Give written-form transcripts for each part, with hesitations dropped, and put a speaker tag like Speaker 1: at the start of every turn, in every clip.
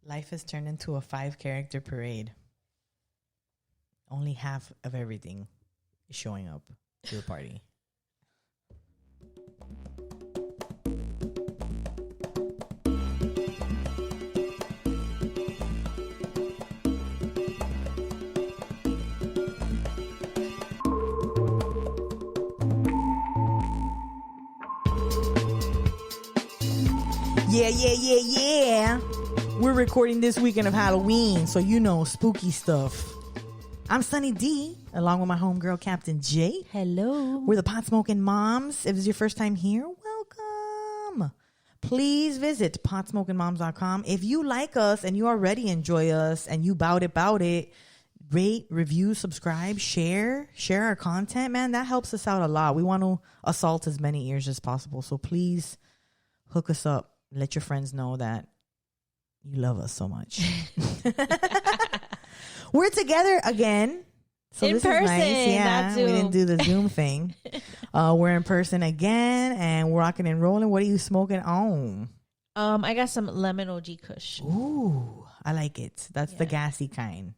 Speaker 1: Life has turned into a 5-character parade. Only half of everything is showing up to the party. Yeah. We're recording this weekend of Halloween, so you know, spooky stuff. I'm Sunny D, along with my homegirl, Captain J.
Speaker 2: Hello.
Speaker 1: We're the pot smoking moms. If this is your first time here, welcome. Please visit potsmokingmoms.com. If you like us and you already enjoy us and you bout it, rate, review, subscribe, share our content, man. That helps us out a lot. We want to assault as many ears as possible. So please hook us up. Let your friends know that you love us so much. We're together again. So
Speaker 2: in
Speaker 1: this
Speaker 2: person,
Speaker 1: is nice. Yeah, we didn't do the Zoom thing. We're in person again and we're rocking and rolling. What are you smoking on?
Speaker 2: I got some lemon OG Kush.
Speaker 1: Ooh, I like it. That's the gassy kind.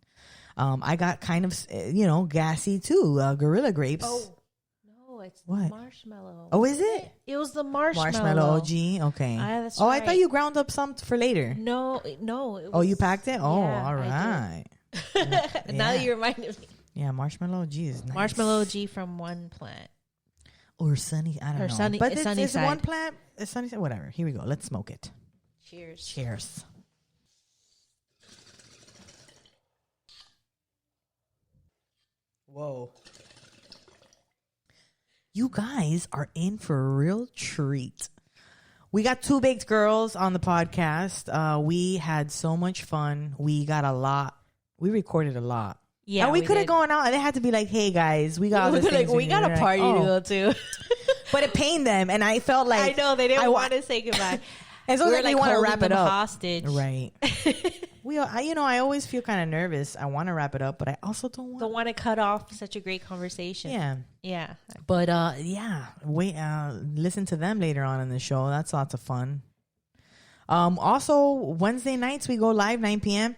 Speaker 1: I got kind of, gassy too. Gorilla grapes.
Speaker 2: Oh, no, it's
Speaker 1: what?
Speaker 2: Marshmallow.
Speaker 1: Oh, is it?
Speaker 2: It was the marshmallow.
Speaker 1: Marshmallow OG. Okay.
Speaker 2: That's
Speaker 1: right.
Speaker 2: I
Speaker 1: thought you ground up some for later.
Speaker 2: No. It was,
Speaker 1: you packed it? Oh,
Speaker 2: yeah,
Speaker 1: all right.
Speaker 2: Now you reminded me.
Speaker 1: Yeah, Marshmallow OG is nice.
Speaker 2: Marshmallow OG from one plant.
Speaker 1: Or Sunny, I don't know. But it's one plant. It's Sunny, whatever. Here we go. Let's smoke it.
Speaker 2: Cheers.
Speaker 1: Cheers. Whoa. You guys are in for a real treat. We got 2 baked girls on the podcast. We had so much fun. We got a lot. We recorded a lot.
Speaker 2: Yeah,
Speaker 1: and we could have gone out and it had to be like, hey guys, we got
Speaker 2: we got a party to go to.
Speaker 1: But it pained them and I felt like
Speaker 2: I know they didn't want to say goodbye.
Speaker 1: And so we want to wrap it up.
Speaker 2: Hostage.
Speaker 1: Right. I always feel kind of nervous. I want to wrap it up, but I also don't
Speaker 2: want to cut off such a great conversation.
Speaker 1: Yeah. But wait, listen to them later on in the show. That's lots of fun. Also Wednesday nights we go live 9 p.m.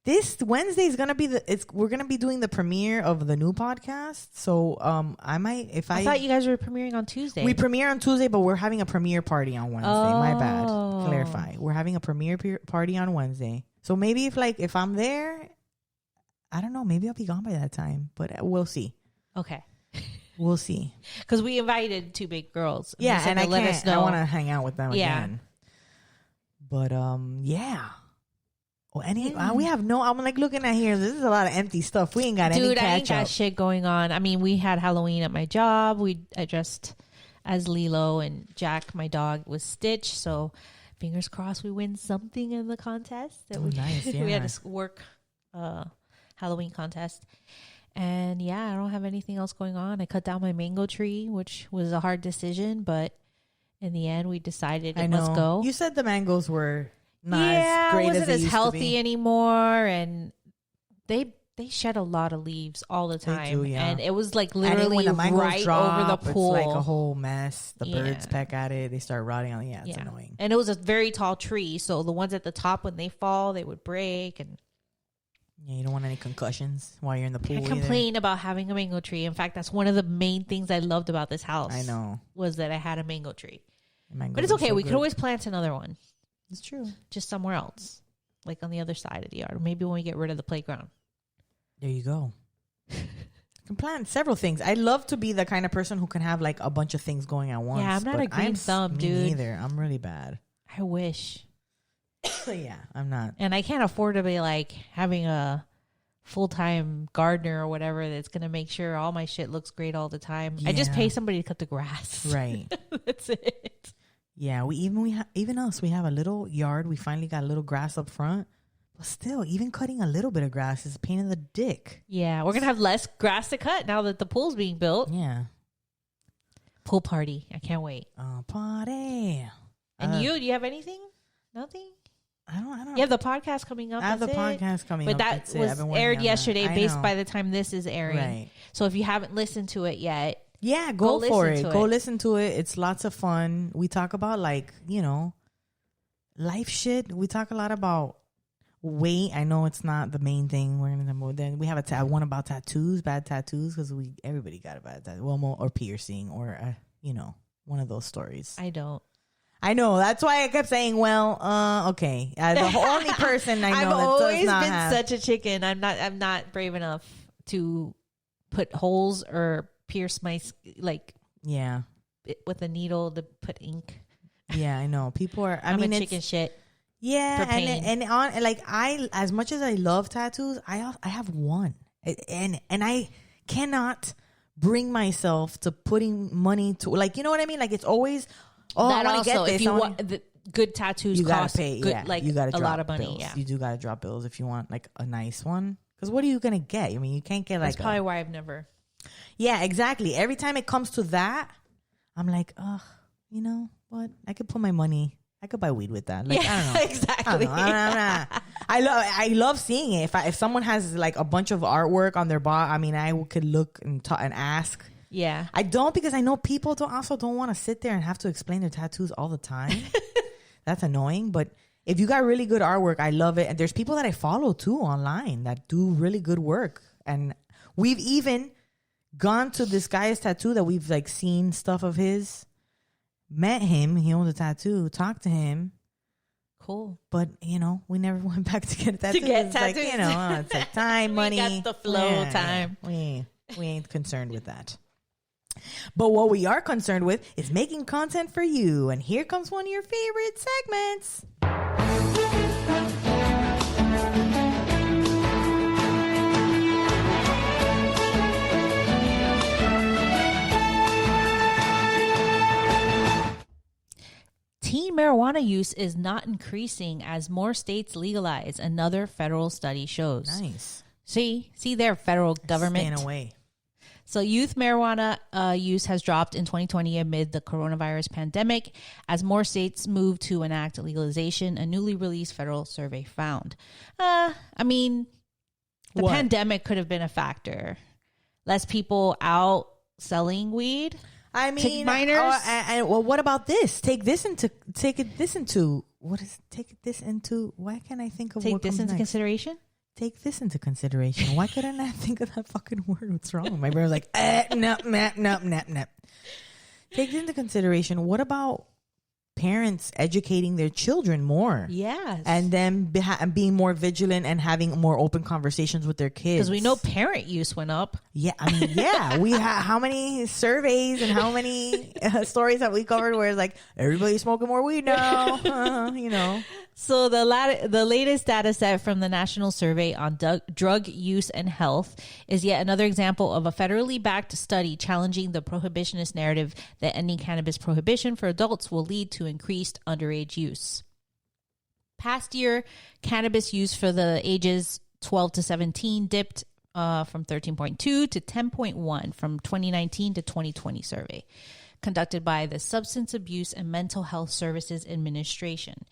Speaker 1: This Wednesday is gonna be we're gonna be doing the premiere of the new podcast. So I
Speaker 2: thought you guys were premiering on Tuesday.
Speaker 1: We premiere on Tuesday, but we're having a premiere party on Wednesday. My bad. Clarify. We're having a premiere party on Wednesday. So maybe if I'm there, I don't know. Maybe I'll be gone by that time, but we'll see.
Speaker 2: Okay.
Speaker 1: We'll see.
Speaker 2: Because we invited 2 big girls.
Speaker 1: Yeah, and I want to hang out with them again. But yeah. Well, we have I'm like looking at here. This is a lot of empty stuff. We ain't got any catch up.
Speaker 2: I ain't got shit going on. I mean, we had Halloween at my job. I dressed as Lilo and Jack, my dog, was Stitch. So fingers crossed we win something in the contest.
Speaker 1: Nice. Yeah.
Speaker 2: We had to work Halloween contest. And yeah, I don't have anything else going on. I cut down my mango tree, which was a hard decision, but in the end we decided let's go.
Speaker 1: You said the mangoes were not as great
Speaker 2: wasn't
Speaker 1: as
Speaker 2: healthy anymore, and they shed a lot of leaves all the time.
Speaker 1: They do, yeah.
Speaker 2: And it was like literally
Speaker 1: when the
Speaker 2: right
Speaker 1: drop,
Speaker 2: over the pool.
Speaker 1: It's like a whole mess. The birds peck at it. They start rotting on it. Yeah, it's annoying.
Speaker 2: And it was a very tall tree, so the ones at the top, when they fall, they would break. And
Speaker 1: yeah, you don't want any concussions while you're in the pool.
Speaker 2: I complain about having a mango tree. In fact, that's one of the main things I loved about this house.
Speaker 1: I know.
Speaker 2: Was that I had a mango tree. But it's okay. We could always plant another one.
Speaker 1: It's true.
Speaker 2: Just somewhere else, like on the other side of the yard. Or maybe when we get rid of the playground.
Speaker 1: There you go. You can plant several things. I love to be the kind of person who can have like a bunch of things going at once.
Speaker 2: Yeah, I'm not a green thumb, dude.
Speaker 1: Me neither. I'm really bad.
Speaker 2: I wish.
Speaker 1: Yeah, I'm not.
Speaker 2: And I can't afford to be like having a full-time gardener or whatever that's going to make sure all my shit looks great all the time. Yeah. I just pay somebody to cut the grass.
Speaker 1: Right.
Speaker 2: That's it.
Speaker 1: Yeah, even us, we have a little yard. We finally got a little grass up front. But still, even cutting a little bit of grass is a pain in the dick.
Speaker 2: Yeah, we're going to have less grass to cut now that the pool's being built.
Speaker 1: Yeah.
Speaker 2: Pool party. I can't wait.
Speaker 1: Party.
Speaker 2: And do you have anything? Nothing?
Speaker 1: I don't.
Speaker 2: You have the podcast coming up.
Speaker 1: I have the podcast coming up.
Speaker 2: But that was aired yesterday based by the time this is airing.
Speaker 1: Right.
Speaker 2: So if you haven't listened to it yet,
Speaker 1: yeah, go for it. Go listen to it. It's lots of fun. We talk about life shit. We talk a lot about wait. I know it's not the main thing. We're gonna move. Then we have one about tattoos, bad tattoos, because everybody got a bad tattoo, or piercing, or one of those stories.
Speaker 2: I don't.
Speaker 1: I know. That's why I kept saying, well, okay. The only person I know
Speaker 2: I've
Speaker 1: that
Speaker 2: always
Speaker 1: does not
Speaker 2: been
Speaker 1: have...
Speaker 2: such a chicken. I'm not brave enough to put holes or pierce my with a needle to put ink.
Speaker 1: Yeah, I know. People are...
Speaker 2: I'm a chicken shit.
Speaker 1: Yeah, I as much as I love tattoos, I have one, and I cannot bring myself to putting money to, like, you know what I mean? Like, it's always... Oh,
Speaker 2: that
Speaker 1: I want to get this.
Speaker 2: If you want the good tattoos,
Speaker 1: you
Speaker 2: cost
Speaker 1: gotta pay.
Speaker 2: good,
Speaker 1: Yeah,
Speaker 2: like
Speaker 1: you gotta
Speaker 2: a
Speaker 1: drop
Speaker 2: lot of money.
Speaker 1: Bills.
Speaker 2: Yeah,
Speaker 1: you do gotta drop bills if you want like a nice one. Because what are you gonna get? I mean, you can't get like.
Speaker 2: That's probably why I've never.
Speaker 1: Yeah, exactly. Every time it comes to that, I'm like, ugh, you know what? I could put my money. I could buy weed with that. Like, I don't know.
Speaker 2: Exactly.
Speaker 1: I love seeing it. If someone has like a bunch of artwork on their body, I mean, I could look and ask.
Speaker 2: Yeah.
Speaker 1: I don't, because I know people don't want to sit there and have to explain their tattoos all the time. That's annoying. But if you got really good artwork, I love it. And there's people that I follow too online that do really good work. And we've even gone to this guy's tattoo that we've like seen stuff of his, met him. He owned a tattoo, talked to him.
Speaker 2: Cool.
Speaker 1: But, we never went back to get a tattoo.
Speaker 2: Tattoos.
Speaker 1: Like, it's like time, money.
Speaker 2: We got the flow, time.
Speaker 1: We ain't concerned with that. But what we are concerned with is making content for you. And here comes one of your favorite segments.
Speaker 2: Teen marijuana use is not increasing as more states legalize, another federal study shows.
Speaker 1: Nice.
Speaker 2: See there, federal government.
Speaker 1: Staying away.
Speaker 2: So youth marijuana use has dropped in 2020 amid the coronavirus pandemic as more states move to enact legalization, a newly released federal survey found. The pandemic could have been a factor. Less people out selling weed.
Speaker 1: I mean,
Speaker 2: minors.
Speaker 1: Well, what about this? Why can't I think of
Speaker 2: take
Speaker 1: what
Speaker 2: this
Speaker 1: comes
Speaker 2: into
Speaker 1: next?
Speaker 2: Consideration?
Speaker 1: Take this into consideration. Why couldn't I think of that fucking word? What's wrong? My brain was like, no. Take this into consideration. What about parents educating their children more?
Speaker 2: Yes.
Speaker 1: And then being more vigilant and having more open conversations with their kids.
Speaker 2: Because we know parent use went up.
Speaker 1: Yeah. I mean, yeah. We have how many surveys and how many stories have we covered where it's like, everybody's smoking more weed now,
Speaker 2: So the latest data set from the National Survey on Drug Use and Health is yet another example of a federally backed study challenging the prohibitionist narrative that ending cannabis prohibition for adults will lead to increased underage use. Past year, cannabis use for the ages 12 to 17 dipped from 13.2 to 10.1 from 2019 to 2020 survey conducted by the Substance Abuse and Mental Health Services Administration.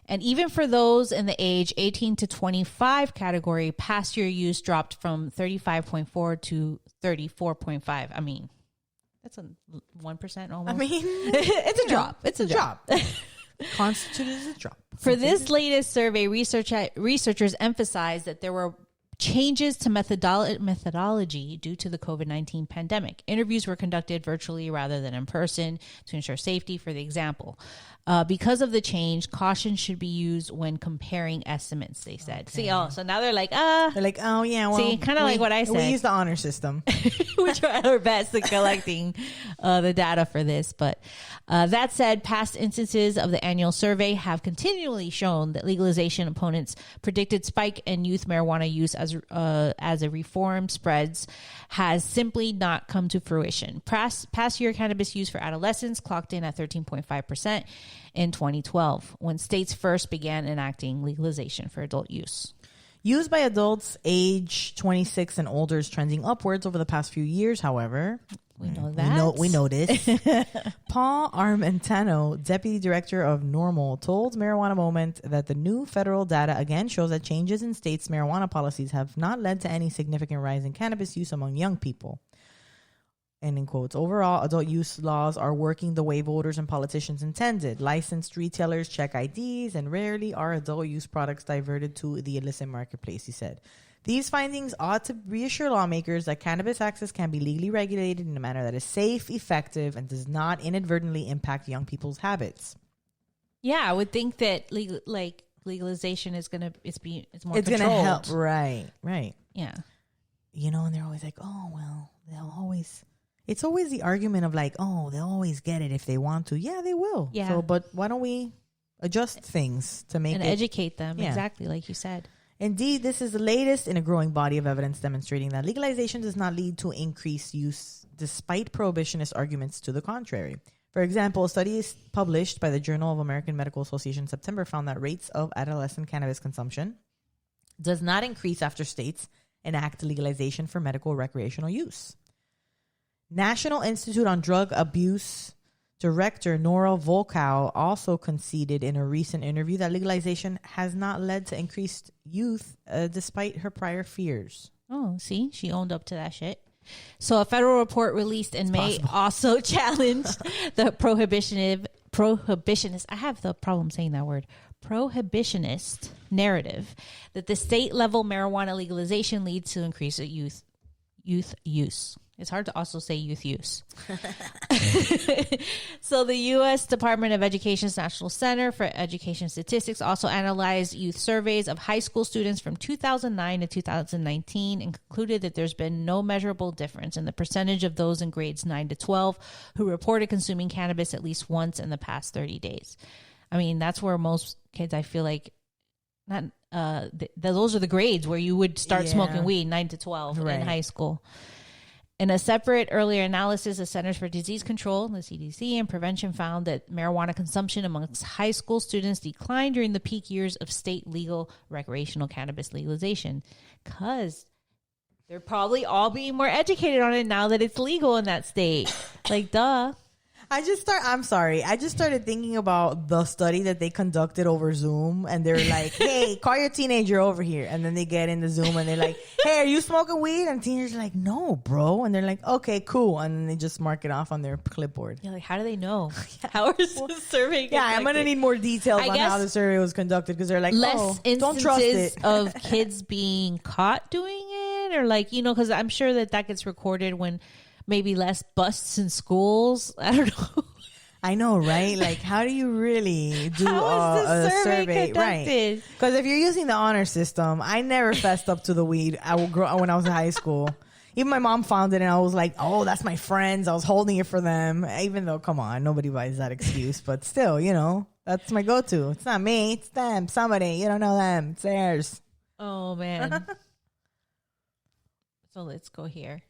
Speaker 2: And even for those in the age 18 to 25 category, past year use dropped from 35.4 to 34.5. I mean, that's a 1% almost.
Speaker 1: I mean,
Speaker 2: it's a drop. It's a drop.
Speaker 1: Constituted as a drop.
Speaker 2: For this latest survey, researchers emphasized that there were changes to methodology due to the COVID-19 pandemic. Interviews were conducted virtually rather than in person to ensure safety. For the example, because of the change, caution should be used when comparing estimates, they said. Okay. See, so now they're like, oh yeah, well, see, kind of like what I said.
Speaker 1: We use the honor system.
Speaker 2: We try our best at collecting the data for this. But that said, past instances of the annual survey have continually shown that legalization opponents predicted spike in youth marijuana use as a reform spreads has simply not come to fruition. Past year cannabis use for adolescents clocked in at 13.5% in 2012 when states first began enacting legalization for adult use.
Speaker 1: Use by adults age 26 and older is trending upwards over the past few years, however.
Speaker 2: We know that.
Speaker 1: We know this. Paul Armentano, Deputy Director of NORML, told Marijuana Moment that the new federal data again shows that changes in states' marijuana policies have not led to any significant rise in cannabis use among young people. And in quotes, overall, adult use laws are working the way voters and politicians intended. Licensed retailers check IDs, and rarely are adult use products diverted to the illicit marketplace, he said. These findings ought to reassure lawmakers that cannabis access can be legally regulated in a manner that is safe, effective, and does not inadvertently impact young people's habits.
Speaker 2: Yeah, I would think that legalization is going to, it's more
Speaker 1: it's
Speaker 2: controlled.
Speaker 1: It's going to help. Right.
Speaker 2: Yeah.
Speaker 1: You know, and they're always like, oh, well, it's always the argument of like, oh, they'll always get it if they want to. Yeah, they will.
Speaker 2: Yeah.
Speaker 1: So, but why don't we adjust things to make
Speaker 2: and educate them? Yeah. Exactly, like you said.
Speaker 1: Indeed, this is the latest in a growing body of evidence demonstrating that legalization does not lead to increased use, despite prohibitionist arguments to the contrary. For example, a study published by the Journal of American Medical Association in September found that rates of adolescent cannabis consumption does not increase after states enact legalization for medical recreational use. National Institute on Drug Abuse Director Nora Volkow also conceded in a recent interview that legalization has not led to increased youth despite her prior fears.
Speaker 2: Oh, see? She owned up to that shit. So a federal report released in May also challenged the prohibitionist, I have the problem saying that word, prohibitionist narrative that the state-level marijuana legalization leads to increased youth use. It's hard to also say youth use. So the U.S. Department of Education's National Center for Education Statistics also analyzed youth surveys of high school students from 2009 to 2019 and concluded that there's been no measurable difference in the percentage of those in grades 9 to 12 who reported consuming cannabis at least once in the past 30 days. I mean, that's where most kids, I feel like, those are the grades where you would start smoking weed, 9 to 12 in high school. In a separate earlier analysis, the Centers for Disease Control, the CDC, and Prevention found that marijuana consumption amongst high school students declined during the peak years of state legal recreational cannabis legalization, because they're probably all being more educated on it now that it's legal in that state. Like, duh.
Speaker 1: I just started thinking about the study that they conducted over Zoom, and they're like, hey, call your teenager over here. And then they get in the Zoom and they're like, hey, are you smoking weed? And teenagers are like, no, bro. And they're like, okay, cool. And then they just mark it off on their clipboard.
Speaker 2: Yeah, like, how do they know? How is the survey conducted?
Speaker 1: Yeah, I'm going to need more details on how the survey was conducted, because they're like, don't trust it.
Speaker 2: Of kids being caught doing it, or like, you know, because I'm sure that gets recorded when maybe less busts in schools. I don't know.
Speaker 1: I know, right? Like, how do you really do a survey? Right. Because if you're using the honor system, I never fessed up to the weed when I was in high school. Even my mom found it and I was like, oh, that's my friends. I was holding it for them. Even though, come on, nobody buys that excuse. But still, you know, that's my go-to. It's not me. It's them. Somebody. You don't know them. It's theirs.
Speaker 2: Oh, man. So let's go here.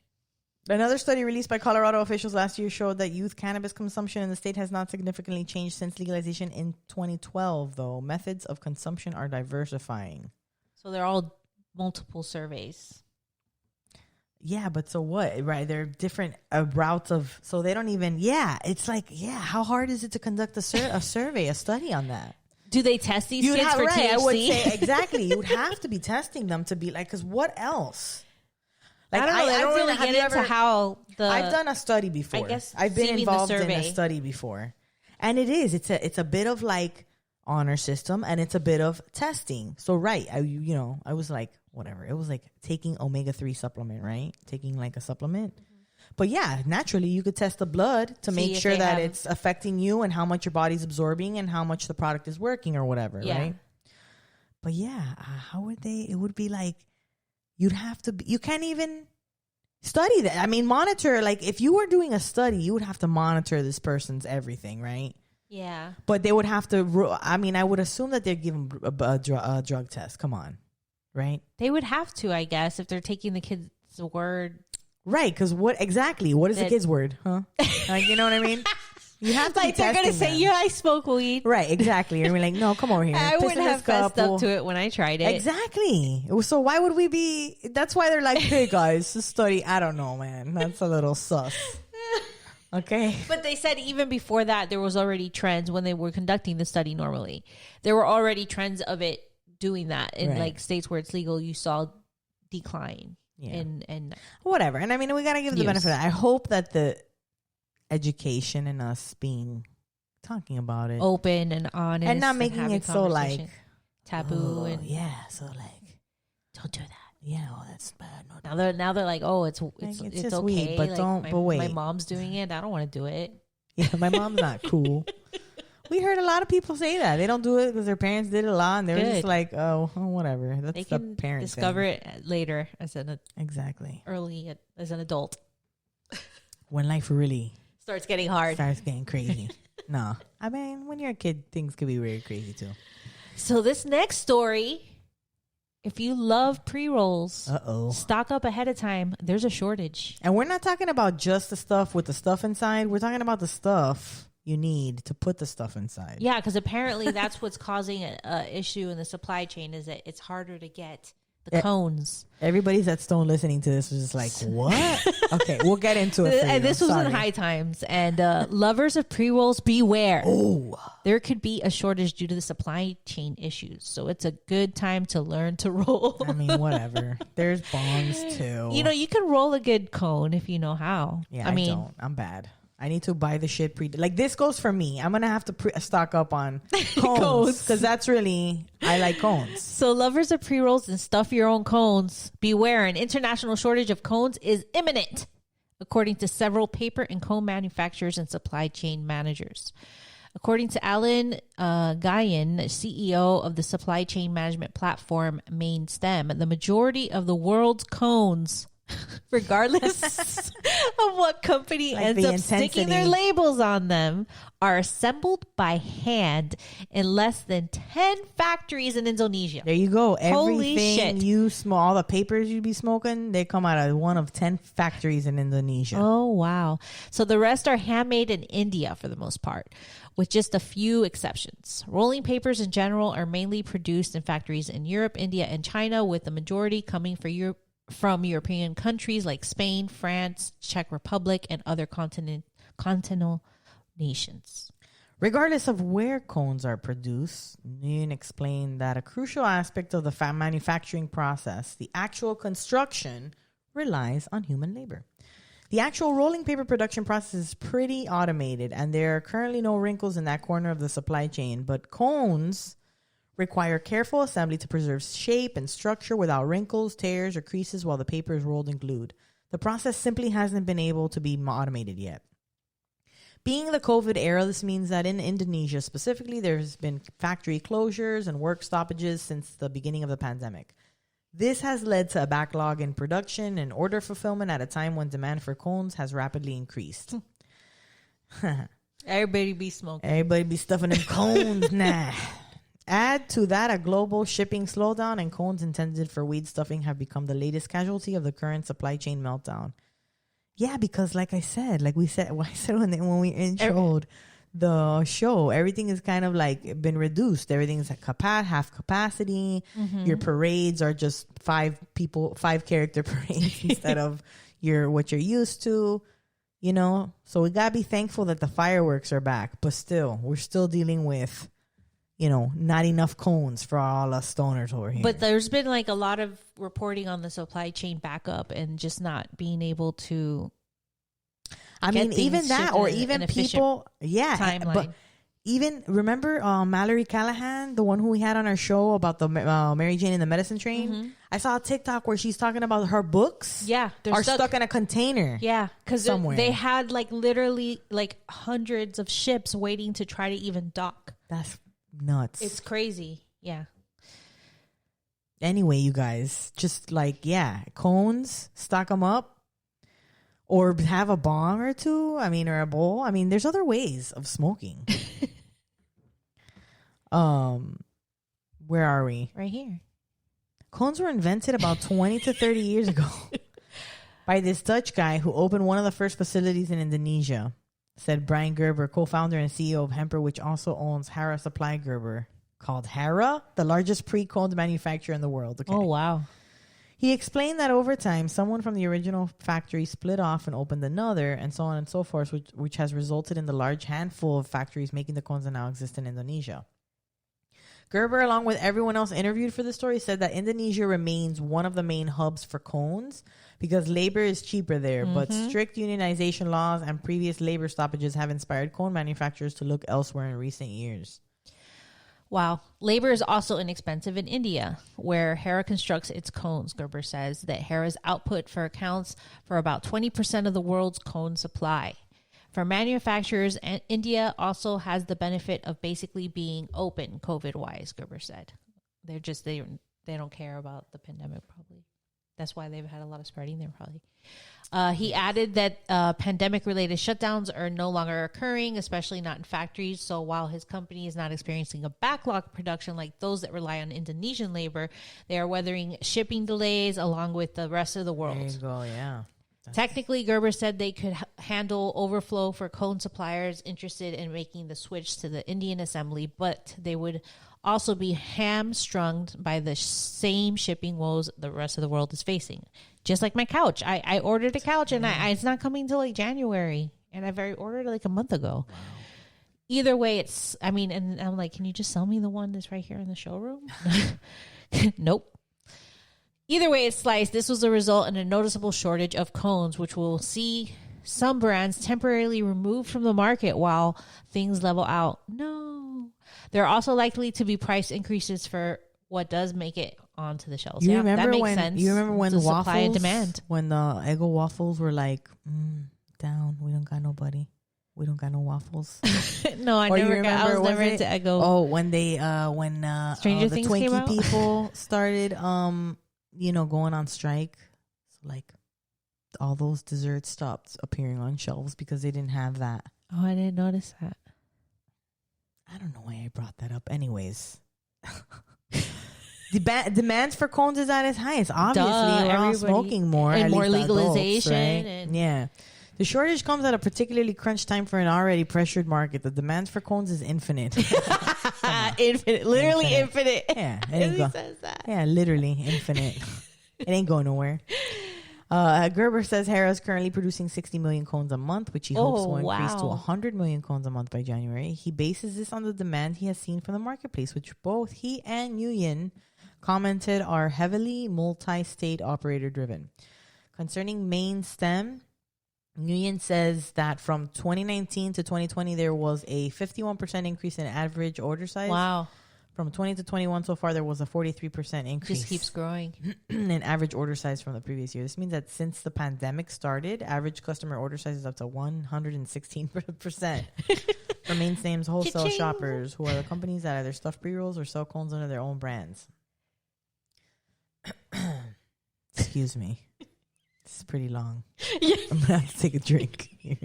Speaker 1: Another study released by Colorado officials last year showed that youth cannabis consumption in the state has not significantly changed since legalization in 2012, though. Methods of consumption are diversifying.
Speaker 2: So they're all multiple surveys.
Speaker 1: Yeah, but so what? Right? They're different routes of... So they don't even... Yeah, it's like, how hard is it to conduct a survey, a study on that?
Speaker 2: Do they test these kids for THC?
Speaker 1: I would say, exactly. You would have to be testing them to be like... Because what else?
Speaker 2: Like, I don't know. I don't really get into how the...
Speaker 1: I've done a study before.
Speaker 2: I guess
Speaker 1: I've been involved in a study before. And it's a bit of like honor system, and it's a bit of testing. So, right. I was like, whatever. It was like taking omega-3 supplement, right? Taking like a supplement. Mm-hmm. But yeah, naturally you could test the blood to make sure that it's affecting you and how much your body's absorbing and how much the product is working or whatever, right? But yeah, how would they... It would be like... You'd have to... You can't even study that. I mean, monitor... Like, if you were doing a study, you would have to monitor this person's everything, right?
Speaker 2: Yeah.
Speaker 1: But they would have to... I mean, I would assume that they'd give them a drug test. Come on. Right?
Speaker 2: They would have to, I guess, if they're taking the kid's word.
Speaker 1: Right, because what... Exactly. What is the kid's word? Huh? Like, you know what I mean? You have to
Speaker 2: like they're going to say, yeah, I smoke weed.
Speaker 1: Right, exactly. And we're like, no, come over here.
Speaker 2: I wouldn't have fessed up to it when I tried it.
Speaker 1: Exactly. So why would we be... That's why they're like, hey, guys, this study... I don't know, man. That's a little sus. Okay.
Speaker 2: But they said even before that, there was already trends when they were conducting the study normally. There were already trends of it doing that. In like states where it's legal, you saw decline. And
Speaker 1: whatever. And I mean, we got to give the benefit of that. I hope that the education and us talking about it,
Speaker 2: open and honest,
Speaker 1: and not making it so like
Speaker 2: taboo and
Speaker 1: so like
Speaker 2: don't do that.
Speaker 1: Yeah, that's bad.
Speaker 2: Now they're like, oh, it's
Speaker 1: just
Speaker 2: okay,
Speaker 1: weed, but
Speaker 2: like,
Speaker 1: but wait.
Speaker 2: My mom's doing it. I don't want to do it.
Speaker 1: Yeah, my mom's not cool. We heard a lot of people say that they don't do it because their parents did it a lot, and they're just like, oh, whatever. That's
Speaker 2: they
Speaker 1: the
Speaker 2: can
Speaker 1: parent
Speaker 2: discover
Speaker 1: thing.
Speaker 2: it later as an as an adult
Speaker 1: when life really
Speaker 2: starts getting hard,
Speaker 1: starts getting crazy. No, I mean, when you're a kid, things could be really crazy too.
Speaker 2: So this next story. If you love pre-rolls, stock up ahead of time. There's a shortage.
Speaker 1: And we're not talking about just the stuff with the stuff inside. We're talking about the stuff you need to put the stuff inside.
Speaker 2: Yeah, because apparently that's what's causing an issue in the supply chain is that it's harder to get the cones.
Speaker 1: Everybody's at Stone listening to this was just like, what? Okay, we'll get into it.
Speaker 2: And this was in high times. And lovers of pre-rolls, beware.
Speaker 1: Oh.
Speaker 2: There could be a shortage due to the supply chain issues. So it's a good time to learn to roll.
Speaker 1: I mean, whatever. There's bongs too.
Speaker 2: You know, you can roll a good cone if you know how.
Speaker 1: Yeah, I don't. I'm bad. I need to buy the shit like this goes for me. I'm gonna have to stock up on cones because that's really I like cones.
Speaker 2: So lovers of pre-rolls and stuff your own cones, beware! An international shortage of cones is imminent, according to several paper and cone manufacturers and supply chain managers. According to Alan Guyan, CEO of the supply chain management platform MainStem, the majority of the world's cones, regardless of what company ends up sticking their labels on them, are assembled by hand in less than 10 factories in Indonesia.
Speaker 1: There you go.
Speaker 2: Holy
Speaker 1: Everything
Speaker 2: shit.
Speaker 1: you smoke, all the papers you be smoking, they come out of one of 10 factories in Indonesia.
Speaker 2: Oh, wow. So the rest are handmade in India for the most part, with just a few exceptions. Rolling papers in general are mainly produced in factories in Europe, India, and China, with the majority coming from European countries like Spain, France, Czech Republic, and other continental nations.
Speaker 1: Regardless of where cones are produced, Nguyen explained that a crucial aspect of the manufacturing process, the actual construction, relies on human labor. The actual rolling paper production process is pretty automated, and there are currently no wrinkles in that corner of the supply chain, but cones require careful assembly to preserve shape and structure without wrinkles, tears, or creases while the paper is rolled and glued. The process simply hasn't been able to be automated yet. Being the COVID era, this means that in Indonesia specifically, there's been factory closures and work stoppages since the beginning of the pandemic. This has led to a backlog in production and order fulfillment at a time when demand for cones has rapidly increased.
Speaker 2: Everybody be smoking.
Speaker 1: Everybody be stuffing them cones. Nah. Add to that a global shipping slowdown, and cones intended for weed stuffing have become the latest casualty of the current supply chain meltdown. Yeah, because like I said when we introed the show, everything is kind of like been reduced. Everything's at half capacity. Mm-hmm. Your parades are just 5 character parades instead of what you're used to, you know? So we gotta be thankful that the fireworks are back, but still, we're still dealing with, you know, not enough cones for all us stoners over here.
Speaker 2: But there's been like a lot of reporting on the supply chain backup and just not being able to.
Speaker 1: I mean, even that, or even people,
Speaker 2: timeline.
Speaker 1: But even remember Mallory Callahan, the one who we had on our show about the Mary Jane and the Medicine Train. Mm-hmm. I saw a TikTok where she's talking about her books.
Speaker 2: Yeah,
Speaker 1: are stuck in a container.
Speaker 2: Yeah, because they had like literally like hundreds of ships waiting to try to even dock.
Speaker 1: That's nuts.
Speaker 2: It's crazy. Yeah.
Speaker 1: Anyway, you guys, just cones, stock them up, or have a bong or two. I mean, or a bowl. I mean, there's other ways of smoking. Where are we?
Speaker 2: Right here.
Speaker 1: Cones were invented about 20 to 30 years ago by this Dutch guy who opened one of the first facilities in Indonesia, said Brian Gerber, co-founder and CEO of Hemper, which also owns Hara Supply Gerber, called Hara, the largest pre-coned manufacturer in the world. Okay.
Speaker 2: Oh, wow.
Speaker 1: He explained that over time, someone from the original factory split off and opened another, and so on and so forth, which has resulted in the large handful of factories making the cones that now exist in Indonesia. Gerber, along with everyone else interviewed for the story, said that Indonesia remains one of the main hubs for cones because labor is cheaper there. But strict unionization laws and previous labor stoppages have inspired cone manufacturers to look elsewhere in recent years.
Speaker 2: Wow. Labor is also inexpensive in India, where Hera constructs its cones. Gerber says that Hera's output accounts for about 20% of the world's cone supply. For manufacturers, and India also has the benefit of basically being open COVID-wise, Gerber said. They don't care about the pandemic, probably. That's why they've had a lot of spreading there, probably. He added that pandemic-related shutdowns are no longer occurring, especially not in factories. So while his company is not experiencing a backlog production like those that rely on Indonesian labor, they are weathering shipping delays along with the rest of the world.
Speaker 1: There you go, yeah.
Speaker 2: Technically, Gerber said they could handle overflow for cone suppliers interested in making the switch to the Indian assembly, but they would also be hamstrung by the same shipping woes the rest of the world is facing. Just like my couch. I ordered a couch and it's not coming till like January. And I've already ordered it like a month ago. Wow. Either way, and I'm like, can you just sell me the one that's right here in the showroom? Nope. Either way it's sliced, this was a result in a noticeable shortage of cones, which will see some brands temporarily removed from the market while things level out. No. There are also likely to be price increases for what does make it onto the shelves.
Speaker 1: That makes sense. You remember when the waffles, supply and demand, when the Eggo waffles were like, down, we don't got nobody. We don't got no waffles.
Speaker 2: No, I was never into Eggo.
Speaker 1: Oh, when Stranger Things Twinkie came out? People started, going on strike. So like all those desserts stopped appearing on shelves because they didn't have that.
Speaker 2: Oh, I didn't notice that.
Speaker 1: I don't know why I brought that up. Anyways. Demands for cones is at its highest. Obviously, we're all smoking more.
Speaker 2: And more legalization.
Speaker 1: Adults, right? Yeah. The shortage comes at a particularly crunch time for an already pressured market. The demands for cones is infinite.
Speaker 2: Infinite. Literally infinite.
Speaker 1: Yeah. He says that. Yeah, literally infinite. It ain't going nowhere. Gerber says Hera is currently producing 60 million cones a month, which he hopes will increase to 100 million cones a month by January. He bases this on the demand he has seen from the marketplace, which both he and Nguyen commented are heavily multi-state operator driven. Concerning main stem, Nguyen says that from 2019 to 2020, there was a 51% increase in average order size.
Speaker 2: Wow.
Speaker 1: From 20 to 21 so far, there was a 43% increase.
Speaker 2: Just keeps growing.
Speaker 1: In average order size from the previous year. This means that since the pandemic started, average customer order size is up to 116%. For mainstays wholesale Cha-ching. Shoppers, who are the companies that either stuff pre-rolls or sell cones under their own brands. Excuse me. This is pretty long. Yeah. I'm going to have to take a drink here.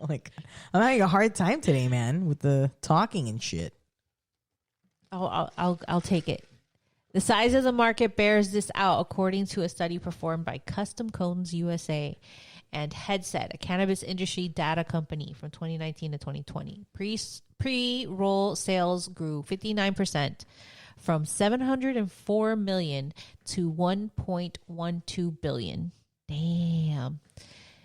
Speaker 1: Oh my God. I'm having a hard time today, man, with the talking and shit.
Speaker 2: I'll take it. The size of the market bears this out, according to a study performed by Custom Cones USA and Headset, a cannabis industry data company, from 2019 to 2020. Pre-roll sales grew 59%, from 704 million to 1.12 billion. Damn.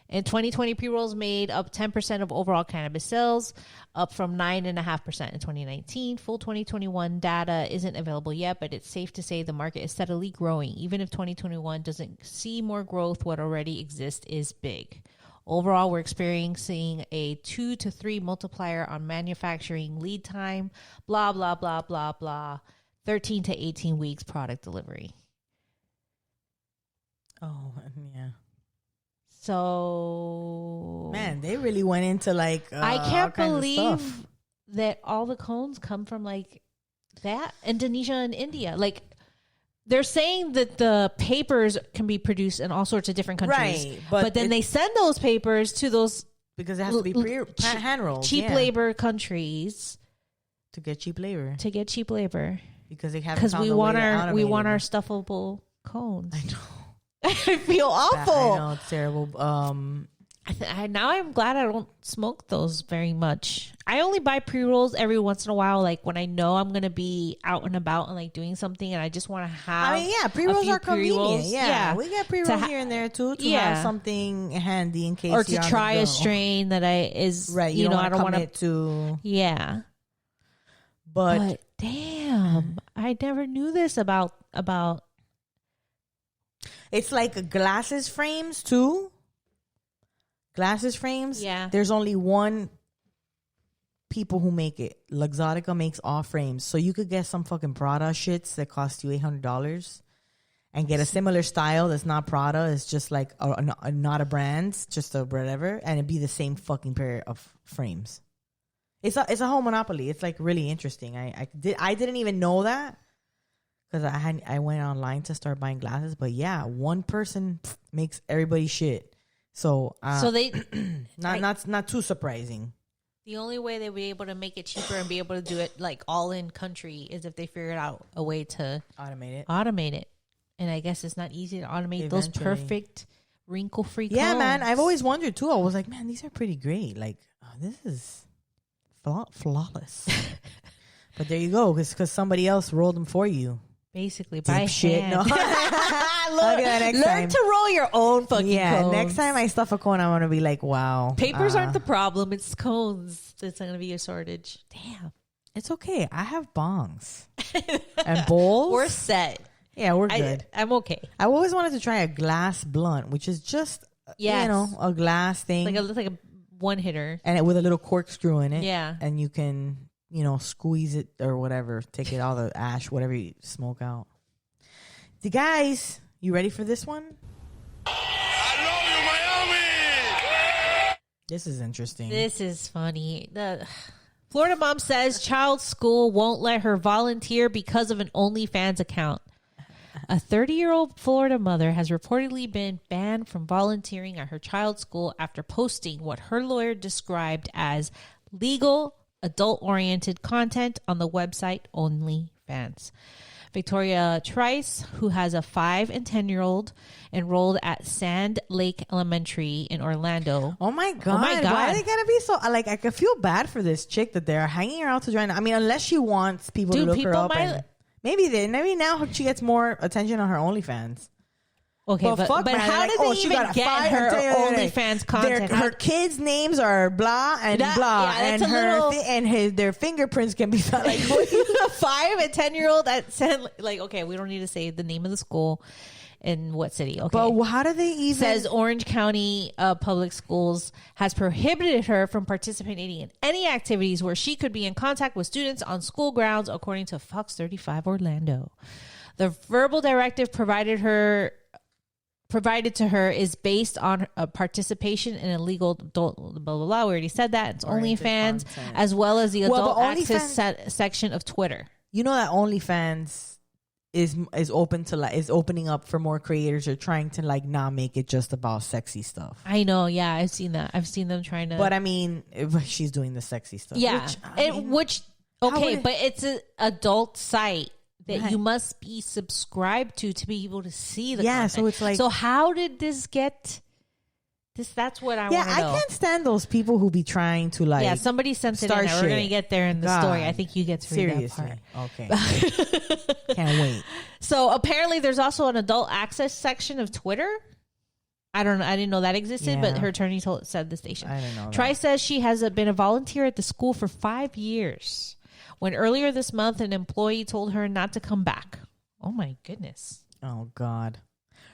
Speaker 2: In 2020, pre-rolls made up 10% of overall cannabis sales, up from 9.5% in 2019. Full 2021 data isn't available yet, but it's safe to say the market is steadily growing. Even if 2021 doesn't see more growth, what already exists is big. Overall, we're experiencing a 2 to 3 multiplier on manufacturing lead time, blah, blah, blah, blah, blah. 13 to 18 weeks product delivery.
Speaker 1: Oh, yeah.
Speaker 2: So,
Speaker 1: man, they really went into like
Speaker 2: I can't believe that all the cones come from like that Indonesia and India. Like, they're saying that the papers can be produced in all sorts of different countries,
Speaker 1: right?
Speaker 2: But then they send those papers to those
Speaker 1: because it has to be hand rolled,
Speaker 2: cheap labor countries
Speaker 1: to get cheap labor.
Speaker 2: Because
Speaker 1: they have
Speaker 2: we want our stuffable cones.
Speaker 1: I know.
Speaker 2: I feel awful.
Speaker 1: I know, it's terrible.
Speaker 2: Now I'm glad I don't smoke those very much. I only buy pre-rolls every once in a while, like when I know I'm going to be out and about and like doing something and I just want to have
Speaker 1: pre-rolls are convenient.
Speaker 2: Pre-rolls.
Speaker 1: Yeah, we get pre-rolls here and there too to have something handy in case
Speaker 2: or to try a strain that
Speaker 1: right. You know, I don't want
Speaker 2: to. Yeah.
Speaker 1: But
Speaker 2: Damn. I never knew this about.
Speaker 1: It's like glasses frames too. Glasses frames.
Speaker 2: Yeah.
Speaker 1: There's only one people who make it. Luxottica makes all frames. So you could get some fucking Prada shits that cost you $800 and get a similar style that's not Prada. It's just like not a brand, just a whatever. And it'd be the same fucking pair of frames. It's a whole monopoly. It's like really interesting. I didn't even know that. Because I went online to start buying glasses, but yeah, one person makes everybody shit. So
Speaker 2: they
Speaker 1: not too surprising.
Speaker 2: The only way they would be able to make it cheaper and be able to do it like all in country is if they figured out a way to automate it. And I guess it's not easy to automate those perfect wrinkle free.
Speaker 1: Yeah, man. I've always wondered too. I was like, man, these are pretty great. Like, this is flawless. But there you go, because somebody else rolled them for you.
Speaker 2: Basically, by
Speaker 1: shit.
Speaker 2: hand.
Speaker 1: No.
Speaker 2: Learn to roll your own fucking cones.
Speaker 1: Next time I stuff a cone, I want to be like, wow.
Speaker 2: Papers aren't the problem. It's cones that's going to be a shortage. Damn.
Speaker 1: It's okay. I have bongs. And bowls.
Speaker 2: We're set.
Speaker 1: Yeah, we're good.
Speaker 2: I'm okay.
Speaker 1: I always wanted to try a glass blunt, which is just, a glass thing.
Speaker 2: Like a one hitter.
Speaker 1: And with a little corkscrew in it.
Speaker 2: Yeah.
Speaker 1: And you can... squeeze it or whatever. Take it all the ash, whatever you smoke out. The guys, you ready for this one?
Speaker 3: I love you, Miami!
Speaker 1: This is interesting.
Speaker 2: This is funny. The Florida mom says child's school won't let her volunteer because of an OnlyFans account. A 30-year-old Florida mother has reportedly been banned from volunteering at her child's school after posting what her lawyer described as legal adult-oriented content on the website OnlyFans. Victoria Trice, who has a 5 and 10-year-old enrolled at Sand Lake Elementary in Orlando.
Speaker 1: Oh my God. Why are they gonna be so like? I could feel bad for this chick that they're hanging around to join. I mean, unless she wants people to look her up. Maybe now she gets more attention on her OnlyFans.
Speaker 2: Okay, but how did they even get her OnlyFans content?
Speaker 1: Her kids' names are blah and blah, and their fingerprints can be found. Like,
Speaker 2: a 5 and 10-year-old at okay, we don't need to say the name of the school in what city. Okay,
Speaker 1: but how do they even?
Speaker 2: Says Orange County Public Schools has prohibited her from participating in any activities where she could be in contact with students on school grounds, according to Fox 35 Orlando. The verbal directive provided to her is based on participation in illegal adult blah blah blah. We already said that. It's OnlyFans as well as the adult access section of Twitter.
Speaker 1: You know that OnlyFans is open to is opening up for more creators or trying to not make it just about sexy stuff.
Speaker 2: I know, yeah, I've seen that. I've seen them trying to.
Speaker 1: But I mean, she's doing the sexy stuff.
Speaker 2: Yeah, but it's an adult site that you must be subscribed to be able to see the content.
Speaker 1: So it's like,
Speaker 2: so how did this get this? That's what I want to know.
Speaker 1: I can't stand those people who be trying to
Speaker 2: somebody sent it in. We're going to get there in the story. I think you get to read that part.
Speaker 1: Okay. Can't wait.
Speaker 2: So apparently there's also an adult access section of Twitter. I didn't know that existed, but her attorney said the station.
Speaker 1: I didn't know that.
Speaker 2: Tri says she has been a volunteer at the school for 5 years. When earlier this month, an employee told her not to come back. Oh my goodness.
Speaker 1: Oh God.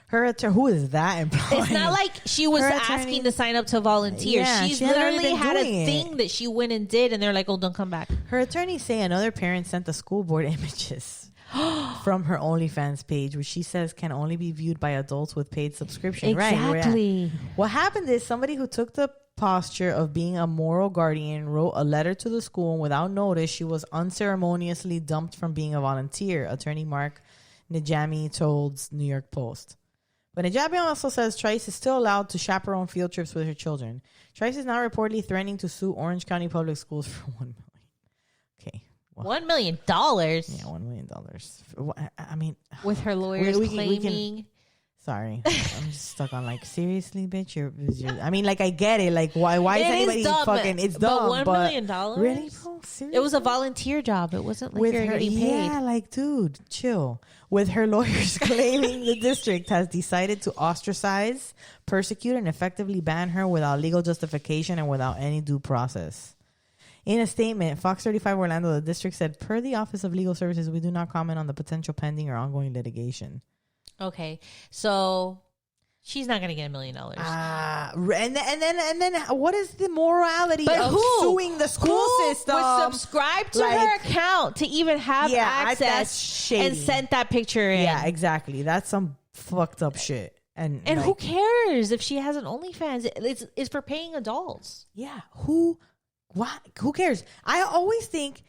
Speaker 1: Who is that employee?
Speaker 2: It's not like she was asking to sign up to volunteer.
Speaker 1: Yeah,
Speaker 2: She's literally had a thing that she went and did, and they're like, oh, don't come back.
Speaker 1: Her attorneys say another parent sent the school board images from her OnlyFans page, which she says can only be viewed by adults with paid subscription.
Speaker 2: Exactly.
Speaker 1: Right. What happened is somebody who took the posture of being a moral guardian wrote a letter to the school, and without notice, she was unceremoniously dumped from being a volunteer. Attorney Mark Najami told New York Post. But Najami also says Trice is still allowed to chaperone field trips with her children. Trice is now reportedly threatening to sue Orange County Public Schools for $1 million. Okay.
Speaker 2: Well, $1 million? Yeah,
Speaker 1: $1 million. I mean,
Speaker 2: with her lawyers claiming.
Speaker 1: Sorry, I'm just stuck on seriously, bitch. I mean, I get it. Why is anybody fucking? It's dumb.
Speaker 2: But $1 million,
Speaker 1: really, bro? Seriously?
Speaker 2: It was a volunteer job. It wasn't like you're getting paid.
Speaker 1: Yeah, dude, chill. With her lawyers claiming the district has decided to ostracize, persecute, and effectively ban her without legal justification and without any due process. In a statement, Fox 35 Orlando, the district said, per the Office of Legal Services, we do not comment on the potential pending or ongoing litigation.
Speaker 2: Okay, so she's not gonna get $1 million.
Speaker 1: And then, what is the morality of suing the school system?
Speaker 2: Would subscribe to her account to even have access
Speaker 1: that's shady.
Speaker 2: And sent that picture in?
Speaker 1: Yeah, exactly. That's some fucked up shit. And
Speaker 2: like, who cares if she has an OnlyFans? It's for paying adults.
Speaker 1: Yeah, who cares? I always think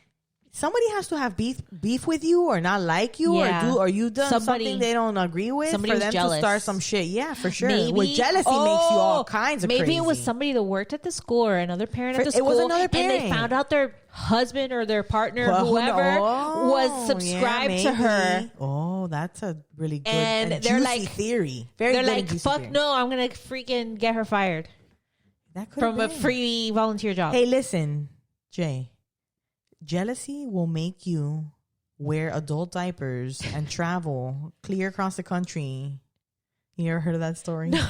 Speaker 1: somebody has to have beef with you or not like you or you done something they don't agree with for them to start some shit. Yeah, for sure. Maybe, jealousy makes you all kinds of crazy.
Speaker 2: Maybe it was somebody that worked at the school or another parent at the school. It was another parent. And they found out their husband or their partner, whoever, was subscribed to her.
Speaker 1: Oh, that's a really good and they're juicy like, theory.
Speaker 2: They're like, fuck theory. No, I'm going to freaking get her fired.
Speaker 1: That
Speaker 2: from a free volunteer job.
Speaker 1: Hey, listen, Jay. Jealousy will make you wear adult diapers and travel clear across the country. You ever heard of that story?
Speaker 2: No.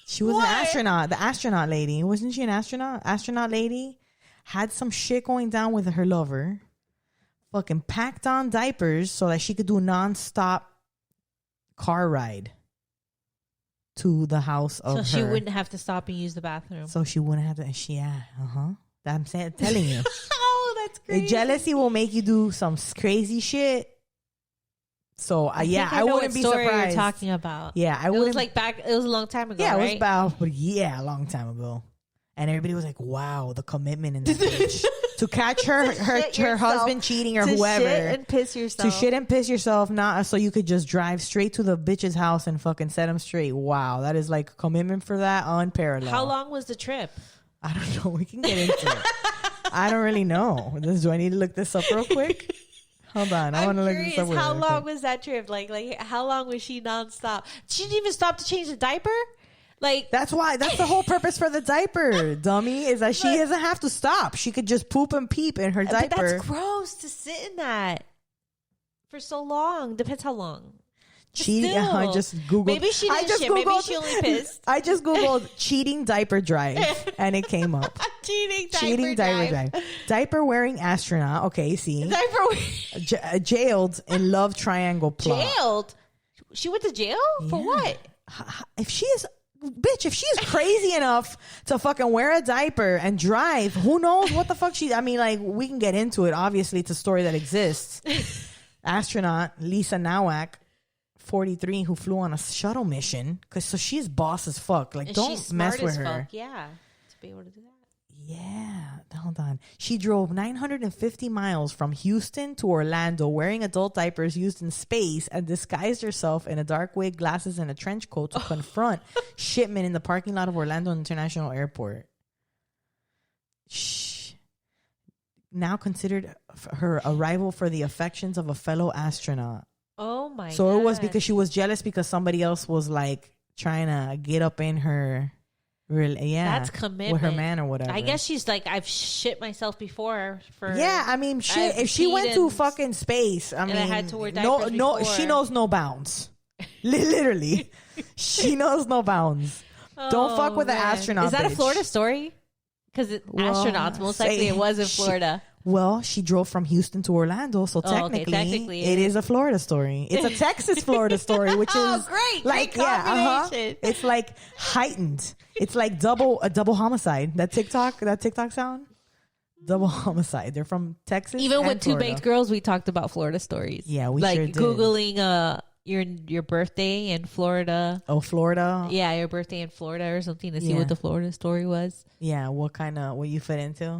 Speaker 1: She was an astronaut. The astronaut lady. Wasn't she an astronaut? Astronaut lady had some shit going down with her lover. Fucking packed on diapers so that she could do a nonstop car ride to the house of her.
Speaker 2: So she wouldn't have to stop and use the bathroom.
Speaker 1: So she wouldn't have to. I'm telling you.
Speaker 2: Oh, that's crazy.
Speaker 1: Jealousy will make you do some crazy shit. So I wouldn't be surprised.
Speaker 2: You're talking about.
Speaker 1: Yeah, I
Speaker 2: would.
Speaker 1: It
Speaker 2: was like back. It was a long time ago.
Speaker 1: Yeah,
Speaker 2: right?
Speaker 1: it was about a long time ago. And everybody was like, "Wow, the commitment in that bitch to catch her husband cheating or whoever,
Speaker 2: to shit and piss yourself,
Speaker 1: to shit and piss yourself, not so you could just drive straight to the bitch's house and fucking set him straight. Wow, that is like a commitment for that unparalleled.
Speaker 2: How long was the trip?
Speaker 1: I don't know. We can get into it. I don't really know. Do I need to look this up real quick? Hold on. I want to look this up.
Speaker 2: How long was that trip? Like how long was she nonstop? She didn't even stop to change the diaper? Like
Speaker 1: that's the whole purpose for the diaper, dummy, is that she doesn't have to stop. She could just poop and peep in her diaper.
Speaker 2: But that's gross to sit in that for so long. Depends how long.
Speaker 1: Cheating. I just googled.
Speaker 2: Maybe she didn't shit. Maybe she only pissed.
Speaker 1: I just googled cheating diaper drive, and it came up.
Speaker 2: cheating diaper drive.
Speaker 1: Diaper wearing astronaut. Okay, see. Jailed in love triangle plot.
Speaker 2: Jailed. She went to jail for what?
Speaker 1: If she is crazy enough to fucking wear a diaper and drive, who knows what the fuck we can get into it. Obviously, it's a story that exists. Astronaut Lisa Nowak, 43, who flew on a shuttle mission. So she's boss as fuck. Like, don't mess with her.
Speaker 2: Fuck. Yeah, to be able to do that.
Speaker 1: Yeah, hold on. She drove 950 miles from Houston to Orlando wearing adult diapers used in space and disguised herself in a dark wig, glasses, and a trench coat to confront shipment in the parking lot of Orlando International Airport. Now considered her arrival for the affections of a fellow astronaut.
Speaker 2: Oh my god.
Speaker 1: So it was because she was jealous because somebody else was like trying to get up in her. Really, yeah,
Speaker 2: that's commitment
Speaker 1: with her man or whatever.
Speaker 2: I guess she's like, I've shit myself before.
Speaker 1: Shit. If she went to fucking space, I
Speaker 2: had to wear diapers
Speaker 1: no, she knows no bounds. Literally, she knows no bounds. Don't fuck with the astronaut.
Speaker 2: Is that
Speaker 1: bitch.
Speaker 2: A Florida story? Because astronauts, most likely it was in Florida.
Speaker 1: She drove from Houston to Orlando, so technically it is a Florida story. It's a Texas-Florida story, which is
Speaker 2: great.
Speaker 1: Like,
Speaker 2: great
Speaker 1: It's like heightened. It's like a double homicide. That TikTok sound? Double homicide. They're from Texas.
Speaker 2: Even with
Speaker 1: Florida.
Speaker 2: Two Baked Girls, we talked about Florida stories.
Speaker 1: Yeah, we sure did.
Speaker 2: Googling your birthday in Florida.
Speaker 1: Oh, Florida.
Speaker 2: Yeah, your birthday in Florida or something to see what the Florida story was.
Speaker 1: Yeah, what you fit into.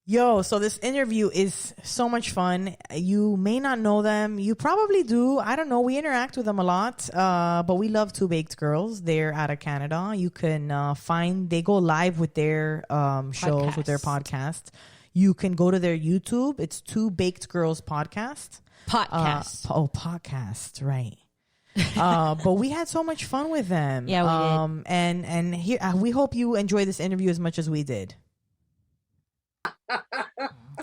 Speaker 1: Yo, so this interview is so much fun. You may not know them. You probably do. I don't know. We interact with them a lot. But we love Two Baked Girls. They're out of Canada. You can they go live with their shows, with their podcast. You can go to their YouTube. It's Two Baked Girls Podcast.
Speaker 2: Podcast.
Speaker 1: Right. But we had so much fun with them.
Speaker 2: Yeah, we did.
Speaker 1: And here, we hope you enjoy this interview as much as we did.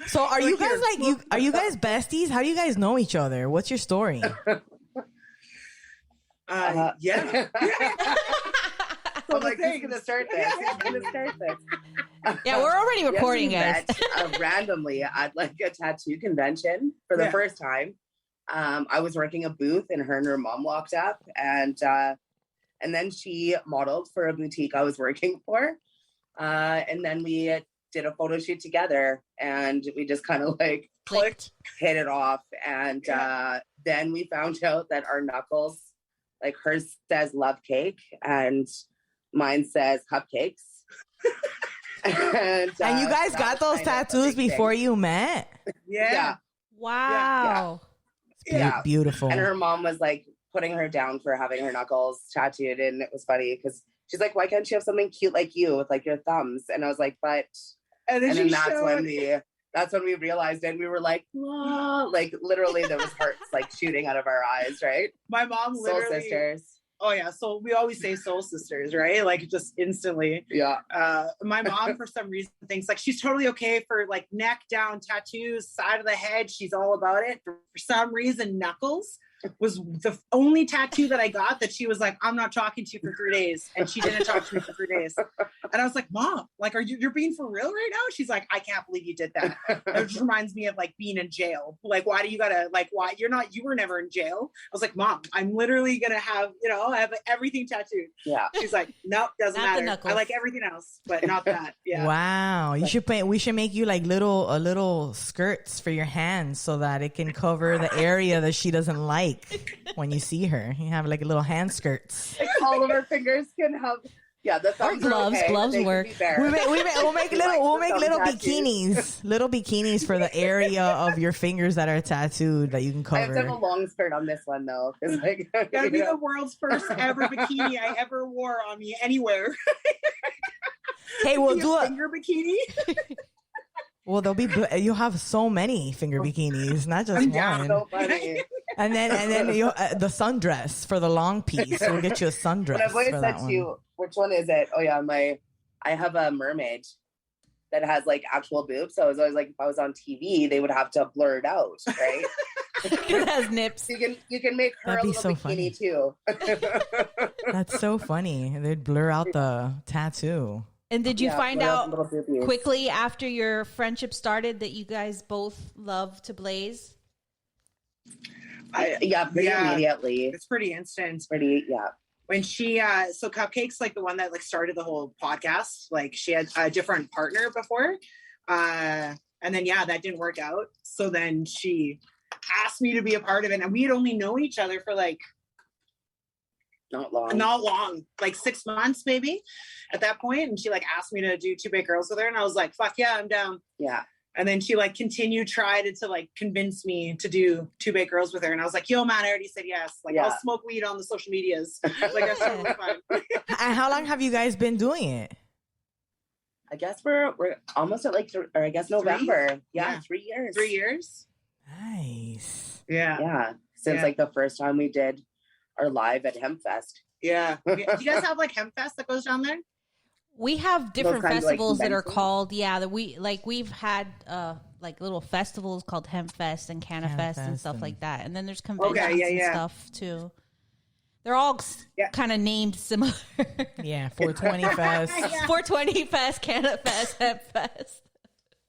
Speaker 1: So are you guys are you guys besties? How do you guys know each other? What's your story?
Speaker 4: Yeah.
Speaker 5: So like, who's gonna start this?
Speaker 2: Yeah, we're already recording,
Speaker 4: yes,
Speaker 2: guys.
Speaker 4: Met, randomly at like a tattoo convention for the first time. I was working a booth, and her mom walked up, and then she modeled for a boutique I was working for, and then we did a photo shoot together, and we just kind of like hit it off, and then we found out that our knuckles, like hers says love cake, and mine says cupcakes. and
Speaker 1: you guys got those tattoos before you met?
Speaker 4: Yeah.
Speaker 2: Wow.
Speaker 4: Yeah.
Speaker 1: Beautiful.
Speaker 4: And her mom was like putting her down for having her knuckles tattooed, and it was funny because she's like, "Why can't you have something cute like you with like your thumbs?" And I was like, "But," and then that's when we realized, and we were like, "Whoa!" Like literally, there was hearts like shooting out of our eyes, right?
Speaker 5: My mom literally.
Speaker 4: Soul sisters.
Speaker 5: Oh yeah, so we always say soul sisters, right? Like just instantly.
Speaker 4: Yeah.
Speaker 5: My mom, for some reason, thinks like she's totally okay for like neck down tattoos, side of the head. She's all about it. For some reason, knuckles was the only tattoo that I got that she was like, "I'm not talking to you for 3 days," and she didn't talk to me for 3 days. And I was like, "Mom, like, you're being for real right now?" She's like, "I can't believe you did that." It just reminds me of like being in jail. Like, why do you gotta like? Why you were never in jail? I was like, "Mom, I'm literally gonna have I have everything tattooed."
Speaker 4: Yeah.
Speaker 5: She's like, "Nope, doesn't matter. I like everything else, but not that." Yeah.
Speaker 1: Wow. We should make you like little skirts for your hands so that it can cover the area that she doesn't like. When you see her, you have like little hand skirts.
Speaker 4: Like all of our fingers can have, the thumbs
Speaker 2: or gloves.
Speaker 4: Okay.
Speaker 2: Gloves work.
Speaker 1: We'll make little bikinis for the area of your fingers that are tattooed that you can cover.
Speaker 4: I have to have a long skirt on this one though, because like
Speaker 5: gotta be the world's first ever bikini I ever wore on me anywhere.
Speaker 1: Hey, we'll do a
Speaker 5: finger bikini.
Speaker 1: Well, you'll have so many finger bikinis, not just one.
Speaker 4: So funny.
Speaker 1: And then you the sundress for the long piece. We'll get you a sundress.
Speaker 4: But I've always said to you, which one is it? Oh yeah, I have a mermaid that has like actual boobs. So I was always like, if I was on TV, they would have to blur it out, right?
Speaker 2: It has nips.
Speaker 4: You can make her a little bikini too.
Speaker 1: That's so funny. They'd blur out the tattoo.
Speaker 2: And did you find out quickly after your friendship started that you guys both love to blaze?
Speaker 4: Pretty immediately.
Speaker 5: It's pretty instant. When she, so Cupcake's like the one that like started the whole podcast. Like she had a different partner before. And then, that didn't work out. So then she asked me to be a part of it. And we had only known each other for like,
Speaker 4: Not long, like 6 months maybe at that point. And she like asked me to do Two Big Girls with her. And I was like, fuck yeah, I'm down. Yeah.
Speaker 5: And then she like tried to like convince me to do Two Big Girls with her. And I was like, yo man, I already said yes. Like I'll smoke weed on the social medias. Like that's totally fine.
Speaker 1: And how long have you guys been doing it?
Speaker 4: I guess we're almost at like, or I guess November. Yeah, 3 years.
Speaker 5: 3 years.
Speaker 1: Nice.
Speaker 5: Yeah.
Speaker 4: Since like the first time we did our live at Hempfest.
Speaker 5: Yeah. Do you guys have like Hempfest that goes down there?
Speaker 2: We have different festivals that are called, we've had like little festivals called Hempfest and Cannabis and stuff like that. And then there's conventions and stuff too. They're all kind of named similar.
Speaker 1: 420 Fest.
Speaker 2: 420 Fest, Cannabis, Hempfest.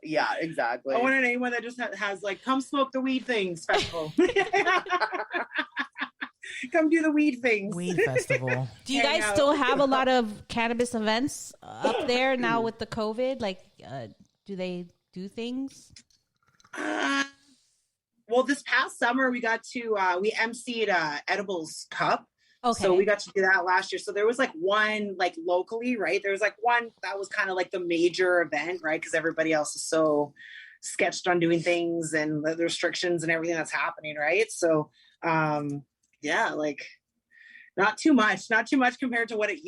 Speaker 4: Yeah, exactly.
Speaker 5: I want to name one that just has like, come smoke the weed things festival. Come do the weed things.
Speaker 1: Weed festival.
Speaker 2: Do you guys still have a lot of cannabis events up there now with the COVID? Like, do they do things?
Speaker 5: Well, this past summer we got to, we emceed Edibles Cup.
Speaker 2: Okay.
Speaker 5: So we got to do that last year. So there was like one like locally, right? There was like one that was kind of like the major event, right? Because everybody else is so sketched on doing things and the restrictions and everything that's happening, right? So, like not too much compared to what it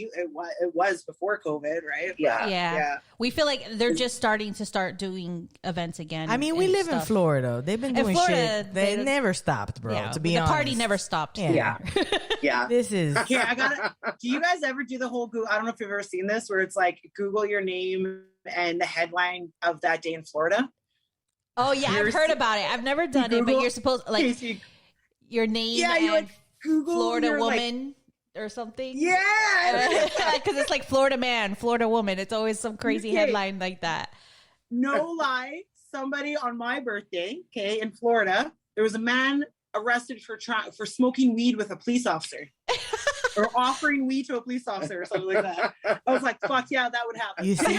Speaker 5: was before COVID, right?
Speaker 2: Yeah. We feel like they're just starting to doing events again.
Speaker 1: I mean, we live in Florida. They've been doing shit. They never stopped, bro.
Speaker 2: Yeah,
Speaker 1: to be honest,
Speaker 2: the party never stopped.
Speaker 4: Yeah.
Speaker 1: This is.
Speaker 5: Yeah, do you guys ever do the whole Google? I don't know if you've ever seen this, where it's like Google your name and the headline of that day in Florida.
Speaker 2: Oh yeah, I've heard about it. I've never done it, but you're supposed like your name.
Speaker 5: Yeah, you like Google
Speaker 2: Florida woman. or something.
Speaker 5: Yeah.
Speaker 2: Because it's like Florida man, Florida woman. It's always some crazy headline like that.
Speaker 5: No lie. Somebody on my birthday, okay, in Florida, there was a man arrested for smoking weed with a police officer. Or offering weed to a police officer or something like that. I was like, fuck yeah, that would happen.
Speaker 1: You see?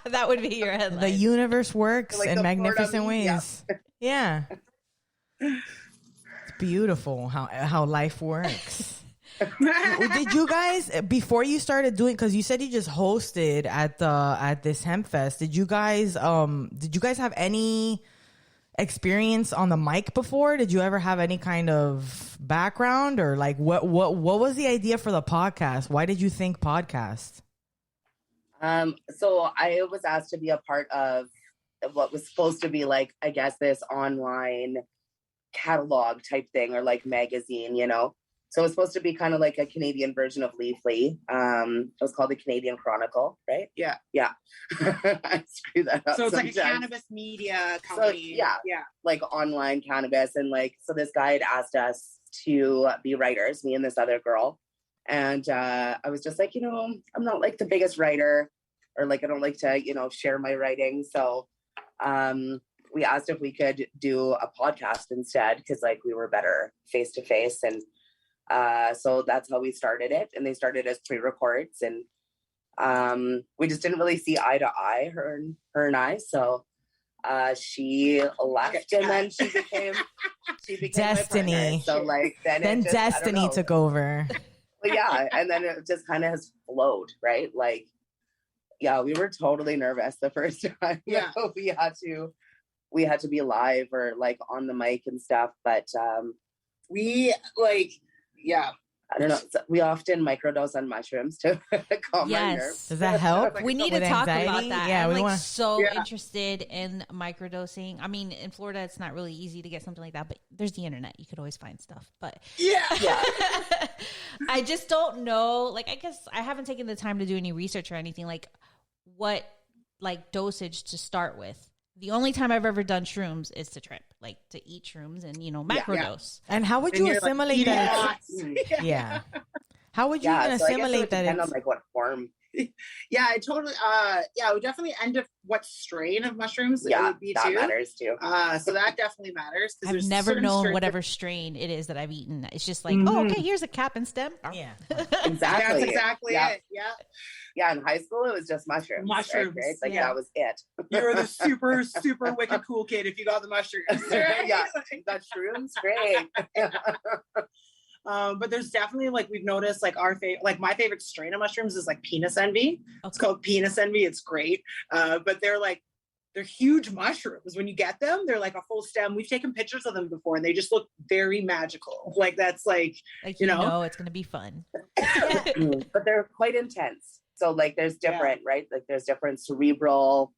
Speaker 2: That would be your headline.
Speaker 1: The universe works
Speaker 4: Like
Speaker 1: in
Speaker 4: the
Speaker 1: magnificent
Speaker 4: Florida
Speaker 1: ways. Yeah. It's beautiful how life works. Did you guys, before you started doing, because you said you just hosted at this hemp fest, did you guys have any experience on the mic before? Did you ever have any kind of background, or like what was the idea for the podcast? Why did you think podcast?
Speaker 4: So I was asked to be a part of what was supposed to be like, I guess, this online catalog type thing, or like magazine, you know? So it was supposed to be kind of like a Canadian version of Leafly. It was called the Canadian Chronicle, right?
Speaker 5: Yeah.
Speaker 4: I screw that up.
Speaker 5: So it's
Speaker 4: sometimes.
Speaker 5: like a cannabis media company.
Speaker 4: So, yeah. Like online cannabis. And like, so this guy had asked us to be writers, me and this other girl. And I was just like, I'm not like the biggest writer, or like, I don't like to, share my writing. So we asked if we could do a podcast instead, because like we were better face to face. And so that's how we started it. And they started as pre-records, and we just didn't really see eye to eye, her and I. So she left, and then she became
Speaker 1: Destiny.
Speaker 4: My partner. So like then
Speaker 1: Destiny took over.
Speaker 4: Well, yeah, and then it just kind of has flowed, right? Like, yeah, we were totally nervous the first time.
Speaker 5: Yeah,
Speaker 4: we had to be live or like on the mic and stuff, but we like. Yeah, I don't know. We often microdose on mushrooms to calm our nerves.
Speaker 1: Does that help?
Speaker 2: We need to talk about that.
Speaker 1: Yeah,
Speaker 2: I'm so interested in microdosing. I mean, in Florida, it's not really easy to get something like that, but there's the internet. You could always find stuff. But
Speaker 5: yeah.
Speaker 2: I just don't know. Like, I guess I haven't taken the time to do any research or anything. Like, what like dosage to start with? The only time I've ever done shrooms is to trip, like to eat shrooms and, macrodose.
Speaker 1: And how would you assimilate that?
Speaker 5: Yeah.
Speaker 1: How would you even assimilate that?
Speaker 4: Depend on like what form.
Speaker 5: Yeah, I totally. It would definitely end up what strain of mushrooms it would be
Speaker 4: that matters too.
Speaker 5: So that definitely matters.
Speaker 2: I've never known whatever strain it is that I've eaten. It's just like, oh, okay, here's a cap and stem.
Speaker 1: Yeah,
Speaker 4: exactly.
Speaker 5: That's exactly it. Yeah.
Speaker 4: Yeah, in high school it was just mushrooms. Right? Like that was it.
Speaker 5: You were the super, super wicked cool kid if you got the mushrooms. Right?
Speaker 4: Yeah, got shrooms, great.
Speaker 5: But there's definitely like we've noticed like my favorite strain of mushrooms is like penis envy. Okay. It's called penis envy. It's great. But they're huge mushrooms. When you get them, they're like a full stem. We've taken pictures of them before, and they just look very magical. Like that's like
Speaker 2: you know it's gonna be fun.
Speaker 4: But they're quite intense. So like there's different, right? Like there's different cerebral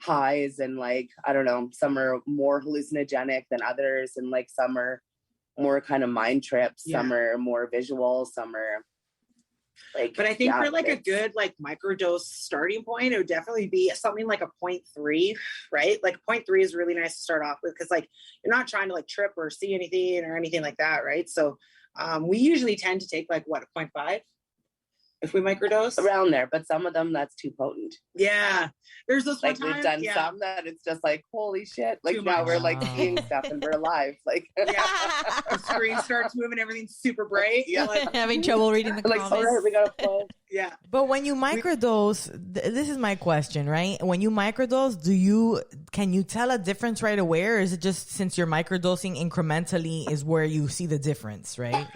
Speaker 4: highs, and like, I don't know, some are more hallucinogenic than others, and like some are more kind of mind trips, some are more visual, some are like,
Speaker 5: but I think for like a good like microdose starting point, it would definitely be something like a 0.3, right? Like 0.3 is really nice to start off with, because like you're not trying to like trip or see anything or anything like that, right? So we usually tend to take like what, a 0.5 if we microdose
Speaker 4: around there, but some of them that's too potent.
Speaker 5: Yeah, there's this
Speaker 4: like
Speaker 5: one time,
Speaker 4: we've done some that it's just like, holy shit, like
Speaker 5: too
Speaker 4: now
Speaker 5: much.
Speaker 4: we're like seeing stuff and we're alive, like
Speaker 5: the screen starts moving, everything's super bright.
Speaker 4: Yeah,
Speaker 5: like,
Speaker 2: having trouble reading the comments.
Speaker 4: Like, sorry, we gotta flow.
Speaker 5: Yeah,
Speaker 1: but when you microdose, this is my question, right? When you microdose, can you tell a difference right away, or is it just since you're microdosing incrementally is where you see the difference, right?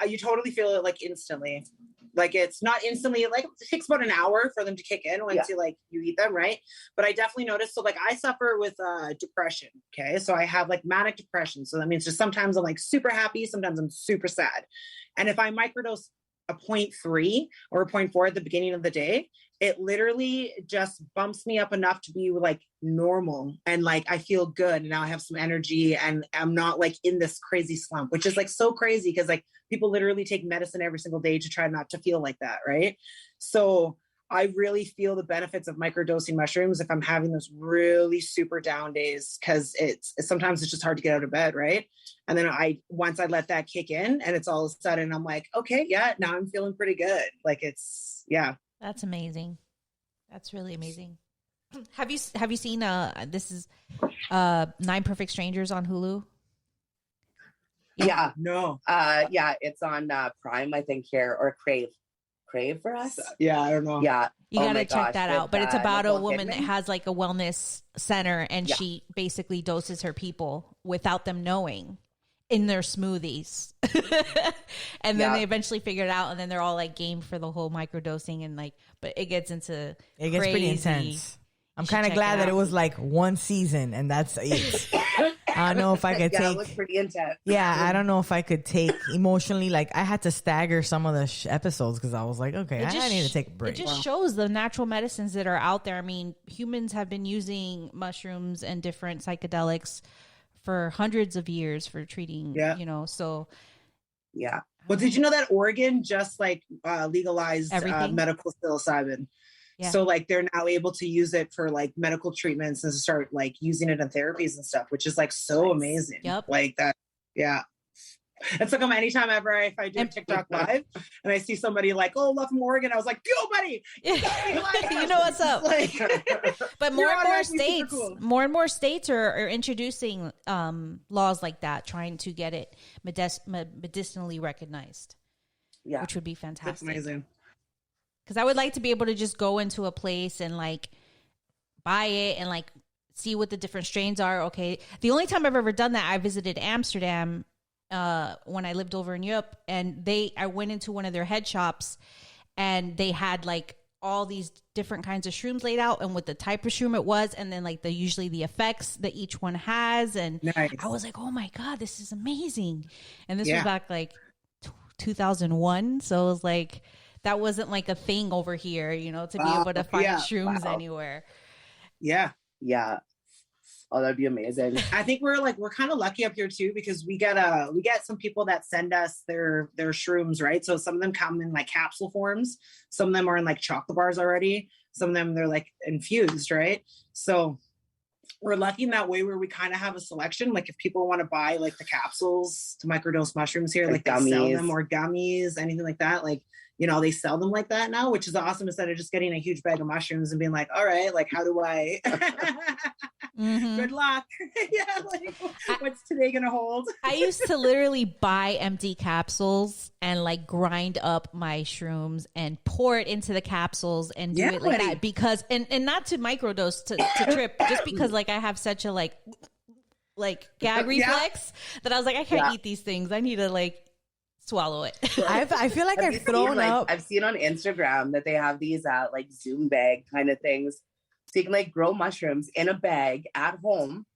Speaker 5: You totally feel it like instantly. Like it's not instantly, like it takes about an hour for them to kick in once you eat them, right? But I definitely noticed. So like I suffer with depression. Okay, so I have like manic depression. So that means just sometimes I'm like super happy, sometimes I'm super sad. And if I microdose a 0.3 or a 0.4 at the beginning of the day, it literally just bumps me up enough to be like normal, and like I feel good, and now I have some energy, and I'm not like in this crazy slump, which is like so crazy because like people literally take medicine every single day to try not to feel like that, right? So I really feel the benefits of microdosing mushrooms if I'm having those really super down days, because sometimes it's just hard to get out of bed, right? And then once I let that kick in, and it's all of a sudden I'm like, okay, yeah, now I'm feeling pretty good. Like
Speaker 2: That's amazing. That's really amazing. Have you seen this is 9 Perfect Strangers on Hulu?
Speaker 4: Yeah.
Speaker 5: No.
Speaker 4: Yeah, it's on Prime, I think, here, or Crave for us.
Speaker 5: Yeah, I don't know.
Speaker 4: Yeah.
Speaker 2: You gotta check that out. But it's about a woman
Speaker 4: Kidman.
Speaker 2: that has like a wellness center, and she basically doses her people without them knowing in their smoothies. And then they eventually figure it out, and then they're all like game for the whole microdosing, and like, but it gets
Speaker 1: pretty intense. I'm kind of glad that it was like one season and that's it. I don't know if I could take.
Speaker 4: It was pretty intense.
Speaker 1: Yeah, I don't know if I could take emotionally. Like, I had to stagger some of the episodes because I was like, okay, I need to take a break.
Speaker 2: It just shows the natural medicines that are out there. I mean, humans have been using mushrooms and different psychedelics for hundreds of years for treating, so.
Speaker 4: Yeah.
Speaker 5: Well, did you know that Oregon just like legalized medical psilocybin? Yeah. So like they're now able to use it for like medical treatments and start like using it in therapies and stuff, which is like so amazing.
Speaker 2: Yep.
Speaker 5: Like that. Yeah. It's like anytime ever if I do TikTok live and I see somebody like, oh, love from Oregon, I was like, go buddy.
Speaker 2: You know what's up. But more and more states are introducing laws like that, trying to get it medicinally recognized.
Speaker 5: Yeah.
Speaker 2: Which would be fantastic.
Speaker 5: That's amazing.
Speaker 2: Because I would like to be able to just go into a place and like buy it and like see what the different strains are. Okay. The only time I've ever done that, I visited Amsterdam when I lived over in Europe, and I went into one of their head shops, and they had like all these different kinds of shrooms laid out and what the type of shroom it was, and then like usually the effects that each one has. And nice. I was like, oh my God, this is amazing. And this was back like 2001. So it was like, that wasn't like a thing over here, to be able to find shrooms anywhere.
Speaker 5: Yeah.
Speaker 4: Yeah. Oh, that'd be amazing.
Speaker 5: I think we're kind of lucky up here too, because we get some people that send us their shrooms, right? So some of them come in like capsule forms. Some of them are in like chocolate bars already. Some of them, they're like infused, right? So we're lucky in that way where we kind of have a selection. Like if people want to buy like the capsules to microdose mushrooms here, like they sell them, or gummies, anything like that. Like, they sell them like that now, which is awesome, instead of just getting a huge bag of mushrooms and being like, all right, like, how do I, good luck. Yeah. Like, what's today going to hold?
Speaker 2: I used to literally buy empty capsules and like grind up my shrooms and pour it into the capsules and do it like that, because, and not to microdose to trip, just because like I have such a like gag reflex that I was like, I can't eat these things. I need to like swallow it.
Speaker 1: I feel like I've thrown up.
Speaker 4: I've seen on Instagram that they have these like Zoom bag kind of things. So you can like grow mushrooms in a bag at home.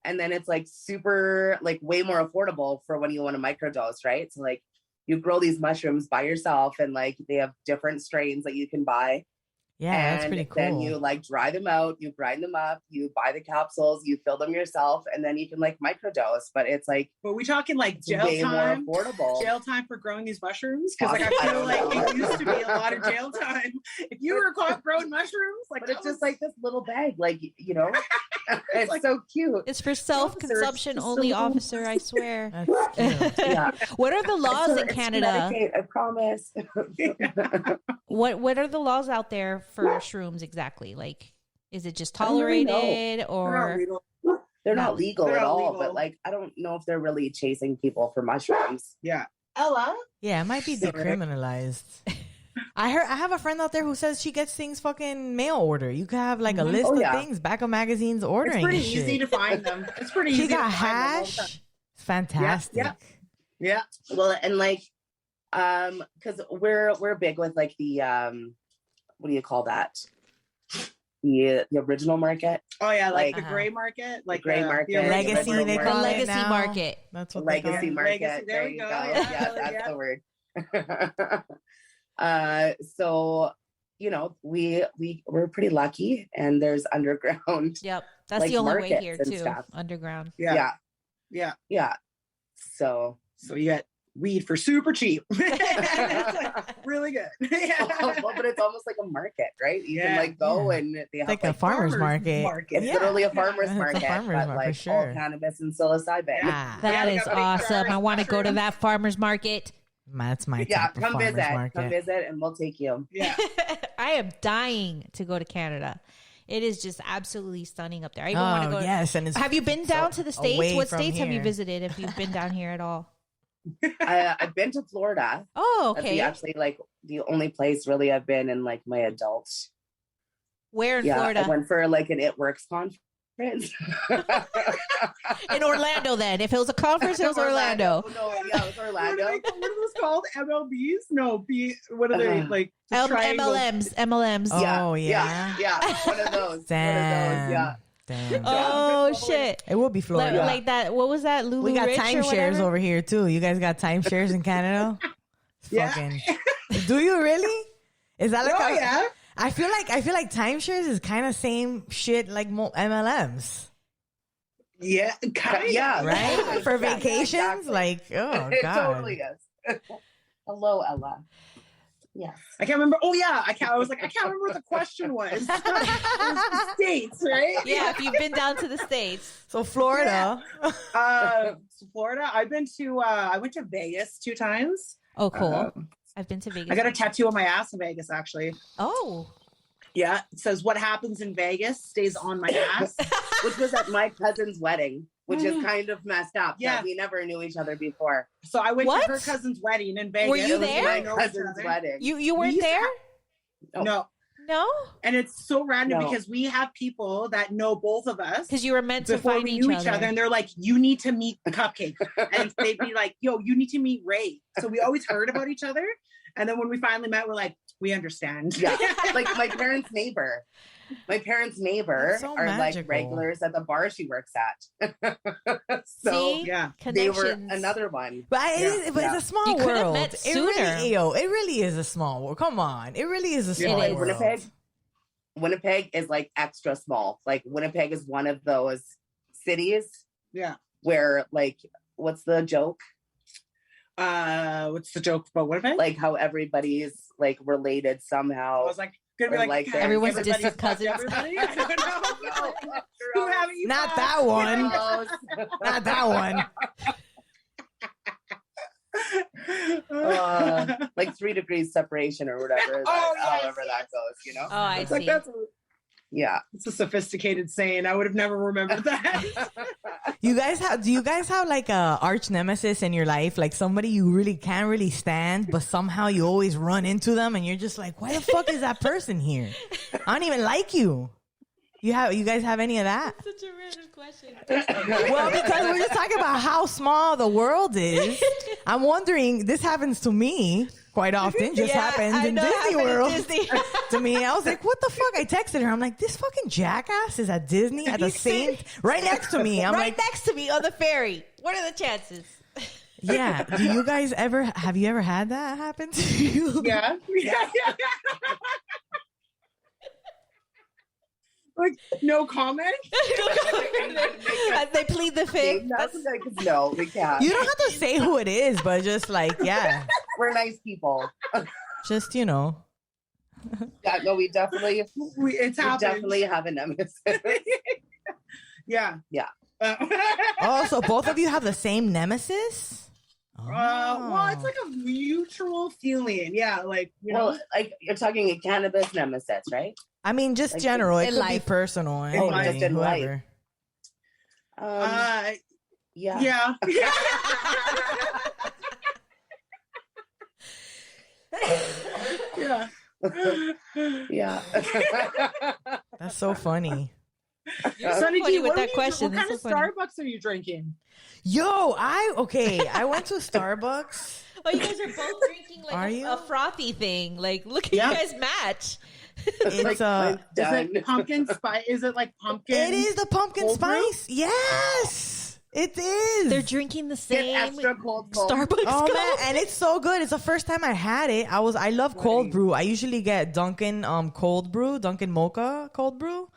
Speaker 4: And then it's like super, like way more affordable for when you want to microdose, right? So like you grow these mushrooms by yourself, and like they have different strains that you can buy.
Speaker 1: Yeah,
Speaker 4: and
Speaker 1: that's pretty cool.
Speaker 4: Then you like dry them out, you grind them up, you buy the capsules, you fill them yourself, and then you can like microdose. But it's like,
Speaker 5: but we talking like jail time, more affordable. Jail time for growing these mushrooms, because like I feel like it used to be a lot of jail time if you were caught growing mushrooms. Like,
Speaker 4: but it's just like this little bag, like it's like, so cute.
Speaker 2: It's for self-consumption only, so officer. I swear.
Speaker 4: Yeah.
Speaker 2: What are the laws in Canada?
Speaker 4: I promise.
Speaker 2: What are the laws out there for shrooms exactly? Like, is it just tolerated, or
Speaker 4: they're not legal at all? But like, I don't know if they're really chasing people for mushrooms.
Speaker 5: Yeah. Ella?
Speaker 1: Yeah, it might be decriminalized. I have a friend out there who says she gets things fucking mail order. You could have like a list of things, back of magazines ordering.
Speaker 5: It's pretty easy to find them. It's pretty easy.
Speaker 1: She got hash. Fantastic.
Speaker 5: Yeah.
Speaker 4: Well, and like, because we're big with like the what do you call that? The original market.
Speaker 5: Oh yeah, like the gray market, like
Speaker 4: the gray market,
Speaker 1: the legacy. They call
Speaker 2: the
Speaker 1: it
Speaker 2: legacy
Speaker 1: now.
Speaker 2: market.
Speaker 1: That's what
Speaker 4: legacy market.
Speaker 5: Legacy, there we go.
Speaker 4: Yeah, that's the word. So we're pretty lucky, and there's underground.
Speaker 2: Yep, that's
Speaker 4: like,
Speaker 2: the only way here too.
Speaker 4: Stuff.
Speaker 2: Underground.
Speaker 5: Yeah.
Speaker 4: So
Speaker 5: you got weed for super cheap. It's like really good. Yeah.
Speaker 4: Well, but it's almost like a market, right? You can like go and they have
Speaker 1: like a farmer's market.
Speaker 4: It's literally a farmer's market,
Speaker 1: farmer's
Speaker 4: but
Speaker 1: market,
Speaker 4: like
Speaker 1: for sure.
Speaker 4: all cannabis and psilocybin.
Speaker 2: That is awesome. I want to go to that farmer's market.
Speaker 1: That's my type of
Speaker 4: come
Speaker 1: farmer's
Speaker 4: visit.
Speaker 1: market.
Speaker 4: Come visit, and we'll take you.
Speaker 5: Yeah.
Speaker 2: I am dying to go to Canada. It is just absolutely stunning up there. I even want to go.
Speaker 1: Yes, and
Speaker 2: have you been down to the States?
Speaker 1: away
Speaker 2: What
Speaker 1: from
Speaker 2: states have you
Speaker 1: here.
Speaker 2: visited if you've been down here at all?
Speaker 4: I've been to Florida.
Speaker 2: Oh,
Speaker 4: That's
Speaker 2: okay.
Speaker 4: actually like the only place really I've been in like my adult.
Speaker 2: Where in
Speaker 4: I
Speaker 2: Florida?
Speaker 4: went for like an It Works conference.
Speaker 2: In Orlando, then. If it was a conference, it was Orlando.
Speaker 4: No, yeah, it was Orlando.
Speaker 5: What are those called? MLBs? No, what are they like? The triangles?
Speaker 2: MLMs.
Speaker 1: Oh, yeah.
Speaker 4: One of those.
Speaker 1: Damn.
Speaker 4: Yeah.
Speaker 1: Damn.
Speaker 2: Oh, shit.
Speaker 1: It will be Florida.
Speaker 2: Like that. What was that? Lulu
Speaker 1: We got
Speaker 2: Rich or
Speaker 1: timeshares
Speaker 2: whatever?
Speaker 1: over here too. You guys got timeshares in Canada?
Speaker 5: Yeah.
Speaker 1: Fucking. Do you really? Is that like
Speaker 5: Oh, yeah.
Speaker 1: I feel like timeshares is kind of same shit like MLMs,
Speaker 5: Yeah. Kind of.
Speaker 4: Yeah.
Speaker 1: right? For
Speaker 4: Yeah,
Speaker 1: vacations,
Speaker 4: exactly.
Speaker 1: like oh
Speaker 4: It
Speaker 1: god,
Speaker 4: totally is. Hello, Ella. Yes.
Speaker 5: I can't remember. Oh yeah, I can't remember what the question was. It was the States, right?
Speaker 2: Yeah, if you've been down to the States.
Speaker 1: So Florida,
Speaker 5: So Florida. I went to Vegas 2 times.
Speaker 2: Oh, cool. I've been to Vegas.
Speaker 5: I got a tattoo on my ass in Vegas, actually.
Speaker 2: Oh.
Speaker 5: Yeah, it says what happens in Vegas stays on my ass.
Speaker 4: Which was at my cousin's wedding, which is kind of messed up.
Speaker 5: Yeah.
Speaker 4: That we never knew each other before.
Speaker 5: So I went
Speaker 2: What?
Speaker 5: to her cousin's wedding in Vegas.
Speaker 2: Were you
Speaker 5: It was
Speaker 2: there?
Speaker 4: My
Speaker 5: my
Speaker 4: cousin's wedding.
Speaker 2: You weren't
Speaker 5: used to
Speaker 2: there?
Speaker 5: No.
Speaker 2: No?
Speaker 5: And it's so random
Speaker 4: No.
Speaker 5: because we have people that know both of us
Speaker 2: Because you were meant to
Speaker 5: before
Speaker 2: find
Speaker 5: we knew each other, and they're like, "You need to meet Cupcake," and they'd be like, "Yo, you need to meet Ray." So we always heard about each other, and then when we finally met, we're like, "We understand."
Speaker 4: Yeah. Like my parents' neighbor. My parents' neighbor
Speaker 1: That's so
Speaker 4: are like
Speaker 1: magical.
Speaker 4: regulars at the bar she works at. So
Speaker 2: See?
Speaker 5: Yeah.
Speaker 4: they were
Speaker 2: Connections.
Speaker 4: another one.
Speaker 1: but
Speaker 5: Yeah.
Speaker 1: but it's a small
Speaker 2: You could've
Speaker 1: world.
Speaker 2: met
Speaker 1: It really,
Speaker 2: sooner.
Speaker 1: it really is a small world. Come on, it really is a small
Speaker 2: is.
Speaker 1: world.
Speaker 4: Winnipeg is like extra small. Like Winnipeg is one of those cities
Speaker 5: Yeah.
Speaker 4: where like, what's the joke?
Speaker 5: What's the joke about Winnipeg?
Speaker 4: Like how everybody's like related
Speaker 5: I
Speaker 4: somehow.
Speaker 5: was like, gonna be
Speaker 4: Or
Speaker 5: like,
Speaker 4: like
Speaker 5: "Hey,
Speaker 2: everyone's
Speaker 5: everybody's
Speaker 2: distant cousins."
Speaker 5: fucked everybody? I don't know. Who haven't you
Speaker 1: Not
Speaker 5: fucked?
Speaker 1: that one.
Speaker 4: Close.
Speaker 1: Not that one.
Speaker 4: Like 3 degrees separation or whatever.
Speaker 5: Oh, yes,
Speaker 4: however that goes, you know?
Speaker 2: Oh, I
Speaker 5: It's like
Speaker 2: see.
Speaker 4: Yeah.
Speaker 5: it's a sophisticated saying. I would have never remembered that.
Speaker 1: Do you guys have like a arch nemesis in your life? Like somebody you really can't really stand, but somehow you always run into them and you're just like, why the fuck is that person here? I don't even like you. You guys have any of that?
Speaker 2: Such a random question.
Speaker 1: Well, because we're just talking about how small the world is. I'm wondering, this happens to me quite often. Just happens in Disney World. To me, I was like, what the fuck? I texted her. I'm like, this fucking jackass is at Disney at the same, right next to me. I'm
Speaker 2: right
Speaker 1: like,
Speaker 2: next to me on the ferry. What are the chances?
Speaker 1: yeah. Do you guys have you ever had that happen to you?
Speaker 5: yeah. Like, no comment.
Speaker 2: As they plead the fifth.
Speaker 4: No, we can't.
Speaker 1: You don't have to say who it is, but just like, yeah,
Speaker 4: We're nice people.
Speaker 1: just, you know.
Speaker 4: Yeah, no, we definitely,
Speaker 5: It's
Speaker 4: we
Speaker 5: happened.
Speaker 4: definitely have a nemesis.
Speaker 5: Yeah.
Speaker 4: Yeah.
Speaker 1: Oh, so both of you have the same nemesis?
Speaker 5: Well, it's like a mutual feeling. Yeah, like, you know.
Speaker 4: Well, like you're talking a cannabis nemesis, right?
Speaker 1: I mean, just
Speaker 4: Like,
Speaker 1: general. It
Speaker 2: in
Speaker 1: could be
Speaker 2: life.
Speaker 1: personal.
Speaker 4: Oh,
Speaker 1: Anybody,
Speaker 4: just in life.
Speaker 1: whoever.
Speaker 4: Yeah.
Speaker 5: Yeah. Yeah.
Speaker 4: Yeah.
Speaker 1: That's so funny.
Speaker 5: Sunny
Speaker 2: funny
Speaker 5: D,
Speaker 2: with
Speaker 5: what
Speaker 2: that question.
Speaker 5: What kind
Speaker 2: That's
Speaker 5: of
Speaker 2: so funny.
Speaker 5: Starbucks are you drinking?
Speaker 1: Yo, I went to Starbucks.
Speaker 2: Oh, you guys are both drinking
Speaker 1: Are
Speaker 2: like
Speaker 1: you?
Speaker 2: a frothy thing. Like, look at
Speaker 5: Yeah.
Speaker 2: you guys match.
Speaker 1: It's
Speaker 4: Like,
Speaker 1: uh,
Speaker 4: it's done.
Speaker 5: Is it pumpkin spice? Is it like pumpkin?
Speaker 1: it is the pumpkin
Speaker 5: cold brew?
Speaker 1: spice. Yes, it is.
Speaker 2: They're drinking the
Speaker 4: Get
Speaker 2: same
Speaker 4: extra cold.
Speaker 2: Starbucks.
Speaker 1: Oh
Speaker 2: Coke.
Speaker 1: man, and it's so good. It's the first time I had it. I love cold brew. I usually get Dunkin' cold brew, Dunkin' mocha cold brew.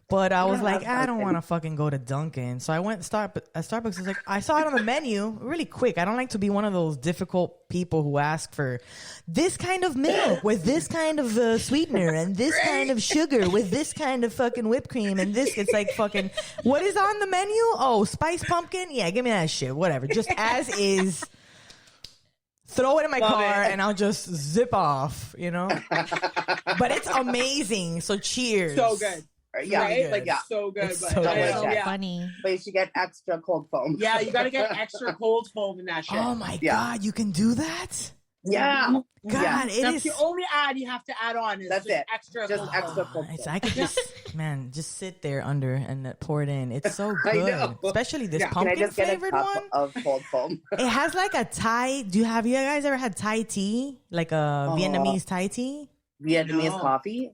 Speaker 1: But I was like, I don't want to fucking go to Dunkin'. So I went at Starbucks. It's like, I saw it on the menu really quick. I don't like to be one of those difficult people who ask for this kind of milk with this kind of sweetener and this kind of sugar with this kind of fucking whipped cream and this. It's like fucking, what is on the menu? Oh, spiced pumpkin? Yeah, give me that shit. Whatever. Just as is. Throw it in my car and I'll just zip off, you know? But it's amazing. So cheers.
Speaker 5: So good.
Speaker 4: Yeah,
Speaker 5: right? Like so good.
Speaker 1: It's
Speaker 5: But
Speaker 1: so
Speaker 2: That
Speaker 1: good.
Speaker 2: is so
Speaker 5: yeah.
Speaker 2: funny.
Speaker 4: but you should get extra cold foam.
Speaker 5: Yeah, you got to get extra cold foam in that shit.
Speaker 1: Oh my
Speaker 4: Yeah.
Speaker 1: God, you can do that?
Speaker 4: Yeah.
Speaker 1: God,
Speaker 4: Yeah.
Speaker 1: it
Speaker 5: That's
Speaker 1: is.
Speaker 5: the only ad you have to add on is
Speaker 4: That's
Speaker 5: just
Speaker 4: it.
Speaker 5: extra
Speaker 4: Just
Speaker 5: cold
Speaker 4: extra
Speaker 5: foam.
Speaker 4: cold
Speaker 1: It's,
Speaker 4: foam.
Speaker 1: I could just, man, just sit there under and pour it in. It's so
Speaker 4: I
Speaker 1: good.
Speaker 4: know.
Speaker 1: Especially this
Speaker 5: Yeah.
Speaker 4: Can I
Speaker 1: pumpkin
Speaker 4: just get a
Speaker 1: flavored
Speaker 4: cup
Speaker 1: one.
Speaker 4: of cold foam?
Speaker 1: It has like a Thai. Have you guys ever had Thai tea? Like a Vietnamese Thai tea?
Speaker 4: Vietnamese
Speaker 5: No.
Speaker 4: coffee?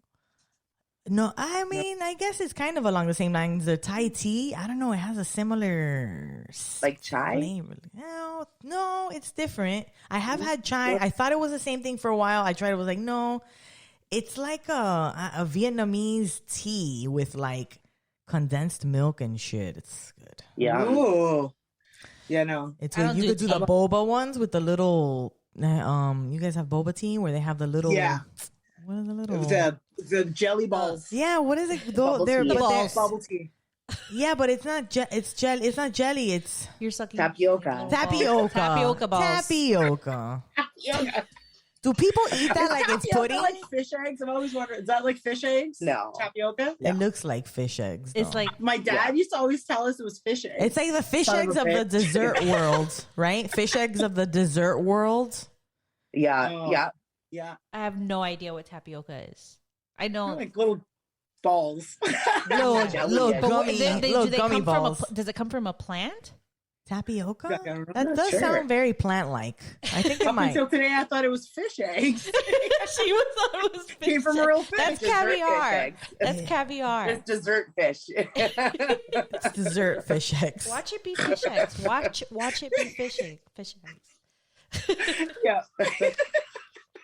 Speaker 1: No, I mean, I guess it's kind of along the same lines. The Thai tea, I don't know. It has a similar
Speaker 4: Like chai?
Speaker 1: flavor. No, it's different. I have had chai. I thought it was the same thing for a while. I tried it. Was like, no, it's like a Vietnamese tea with like condensed milk and shit. It's good.
Speaker 4: Yeah.
Speaker 5: Ooh. Yeah, no.
Speaker 1: It's
Speaker 2: I
Speaker 1: good.
Speaker 2: don't
Speaker 1: You
Speaker 2: do
Speaker 1: could do the
Speaker 2: tea.
Speaker 1: boba ones with the little. You guys have boba tea where they have the little.
Speaker 5: Yeah.
Speaker 1: What are the little?
Speaker 5: The jelly balls.
Speaker 1: Yeah, what is it?
Speaker 4: Bubble
Speaker 1: They're,
Speaker 4: tea.
Speaker 1: but
Speaker 2: The
Speaker 1: they're-
Speaker 2: balls.
Speaker 5: Bubble tea.
Speaker 1: Yeah, but it's not. It's jelly. It's not jelly. It's
Speaker 2: You're sucking
Speaker 4: Tapioca.
Speaker 2: little balls.
Speaker 1: tapioca.
Speaker 2: Tapioca balls.
Speaker 1: Tapioca.
Speaker 4: Yeah.
Speaker 1: Do people eat that like it's
Speaker 5: Tapioca
Speaker 1: pudding?
Speaker 5: like fish eggs? I've always wondered. Is that like fish eggs?
Speaker 4: No.
Speaker 5: Tapioca?
Speaker 1: It looks like fish eggs.
Speaker 2: It's
Speaker 1: though.
Speaker 2: like
Speaker 5: My dad used to always tell us it was fish eggs.
Speaker 1: it's like the fish
Speaker 5: Son of
Speaker 1: eggs
Speaker 5: a
Speaker 1: of the
Speaker 5: bitch.
Speaker 1: dessert world, right? Fish eggs of the dessert world.
Speaker 4: Yeah.
Speaker 5: Oh.
Speaker 4: Yeah.
Speaker 5: yeah.
Speaker 2: I have no idea what tapioca is. I
Speaker 5: They're
Speaker 2: know.
Speaker 5: like little balls.
Speaker 1: Little,
Speaker 4: Jelly
Speaker 1: little
Speaker 4: eggs.
Speaker 2: But
Speaker 1: gummy, little
Speaker 2: do they
Speaker 1: gummy
Speaker 2: come
Speaker 1: balls.
Speaker 2: from does it come from a plant?
Speaker 1: Tapioca?
Speaker 5: Yeah, I'm
Speaker 1: That
Speaker 5: not
Speaker 1: does
Speaker 5: sure.
Speaker 1: sound very plant-like. I think it
Speaker 5: Up
Speaker 1: might.
Speaker 5: until today, I thought it was fish eggs.
Speaker 2: She was thought it was
Speaker 5: Came from a real fish.
Speaker 2: That's
Speaker 4: Dessert fish
Speaker 2: caviar.
Speaker 4: eggs.
Speaker 2: That's caviar.
Speaker 4: It's dessert fish.
Speaker 1: It's dessert fish eggs.
Speaker 2: Watch it be fish eggs. Watch it be fish eggs.
Speaker 5: Yeah.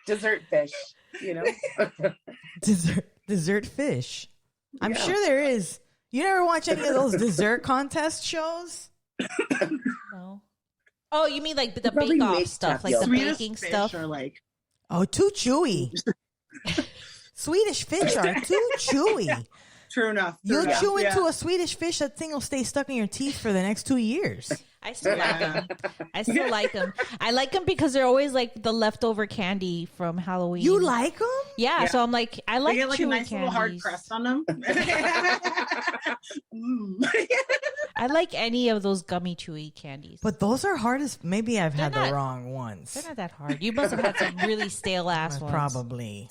Speaker 4: Dessert fish, you know?
Speaker 1: Dessert fish. I'm sure there is. You never watch any of those dessert contest shows?
Speaker 2: No. Oh, you mean like the
Speaker 4: probably
Speaker 2: bake off
Speaker 4: make
Speaker 2: stuff, like the
Speaker 4: tapioca.
Speaker 5: Swedish
Speaker 2: baking
Speaker 5: fish
Speaker 2: stuff.
Speaker 5: are like,
Speaker 1: Oh, too chewy. Swedish fish are too chewy.
Speaker 5: true enough.
Speaker 1: You'll
Speaker 5: enough.
Speaker 1: chew
Speaker 5: Yeah.
Speaker 1: into a Swedish fish, that thing will stay stuck in your teeth for the next 2 years.
Speaker 2: I still like them. I still like them. I like them because they're always like the leftover candy from Halloween.
Speaker 1: You like them?
Speaker 2: Yeah,
Speaker 5: Yeah.
Speaker 2: so I'm like, I
Speaker 5: They
Speaker 2: like
Speaker 5: get like a
Speaker 2: chewing
Speaker 5: nice little hard
Speaker 2: candies.
Speaker 5: crust on them. Mm.
Speaker 2: I like any of those gummy chewy candies.
Speaker 1: But those are hardest. Maybe I've had
Speaker 2: They're
Speaker 1: the
Speaker 2: not-
Speaker 1: wrong ones.
Speaker 2: They're not that hard. You must have had some really stale ass ones.
Speaker 1: Probably.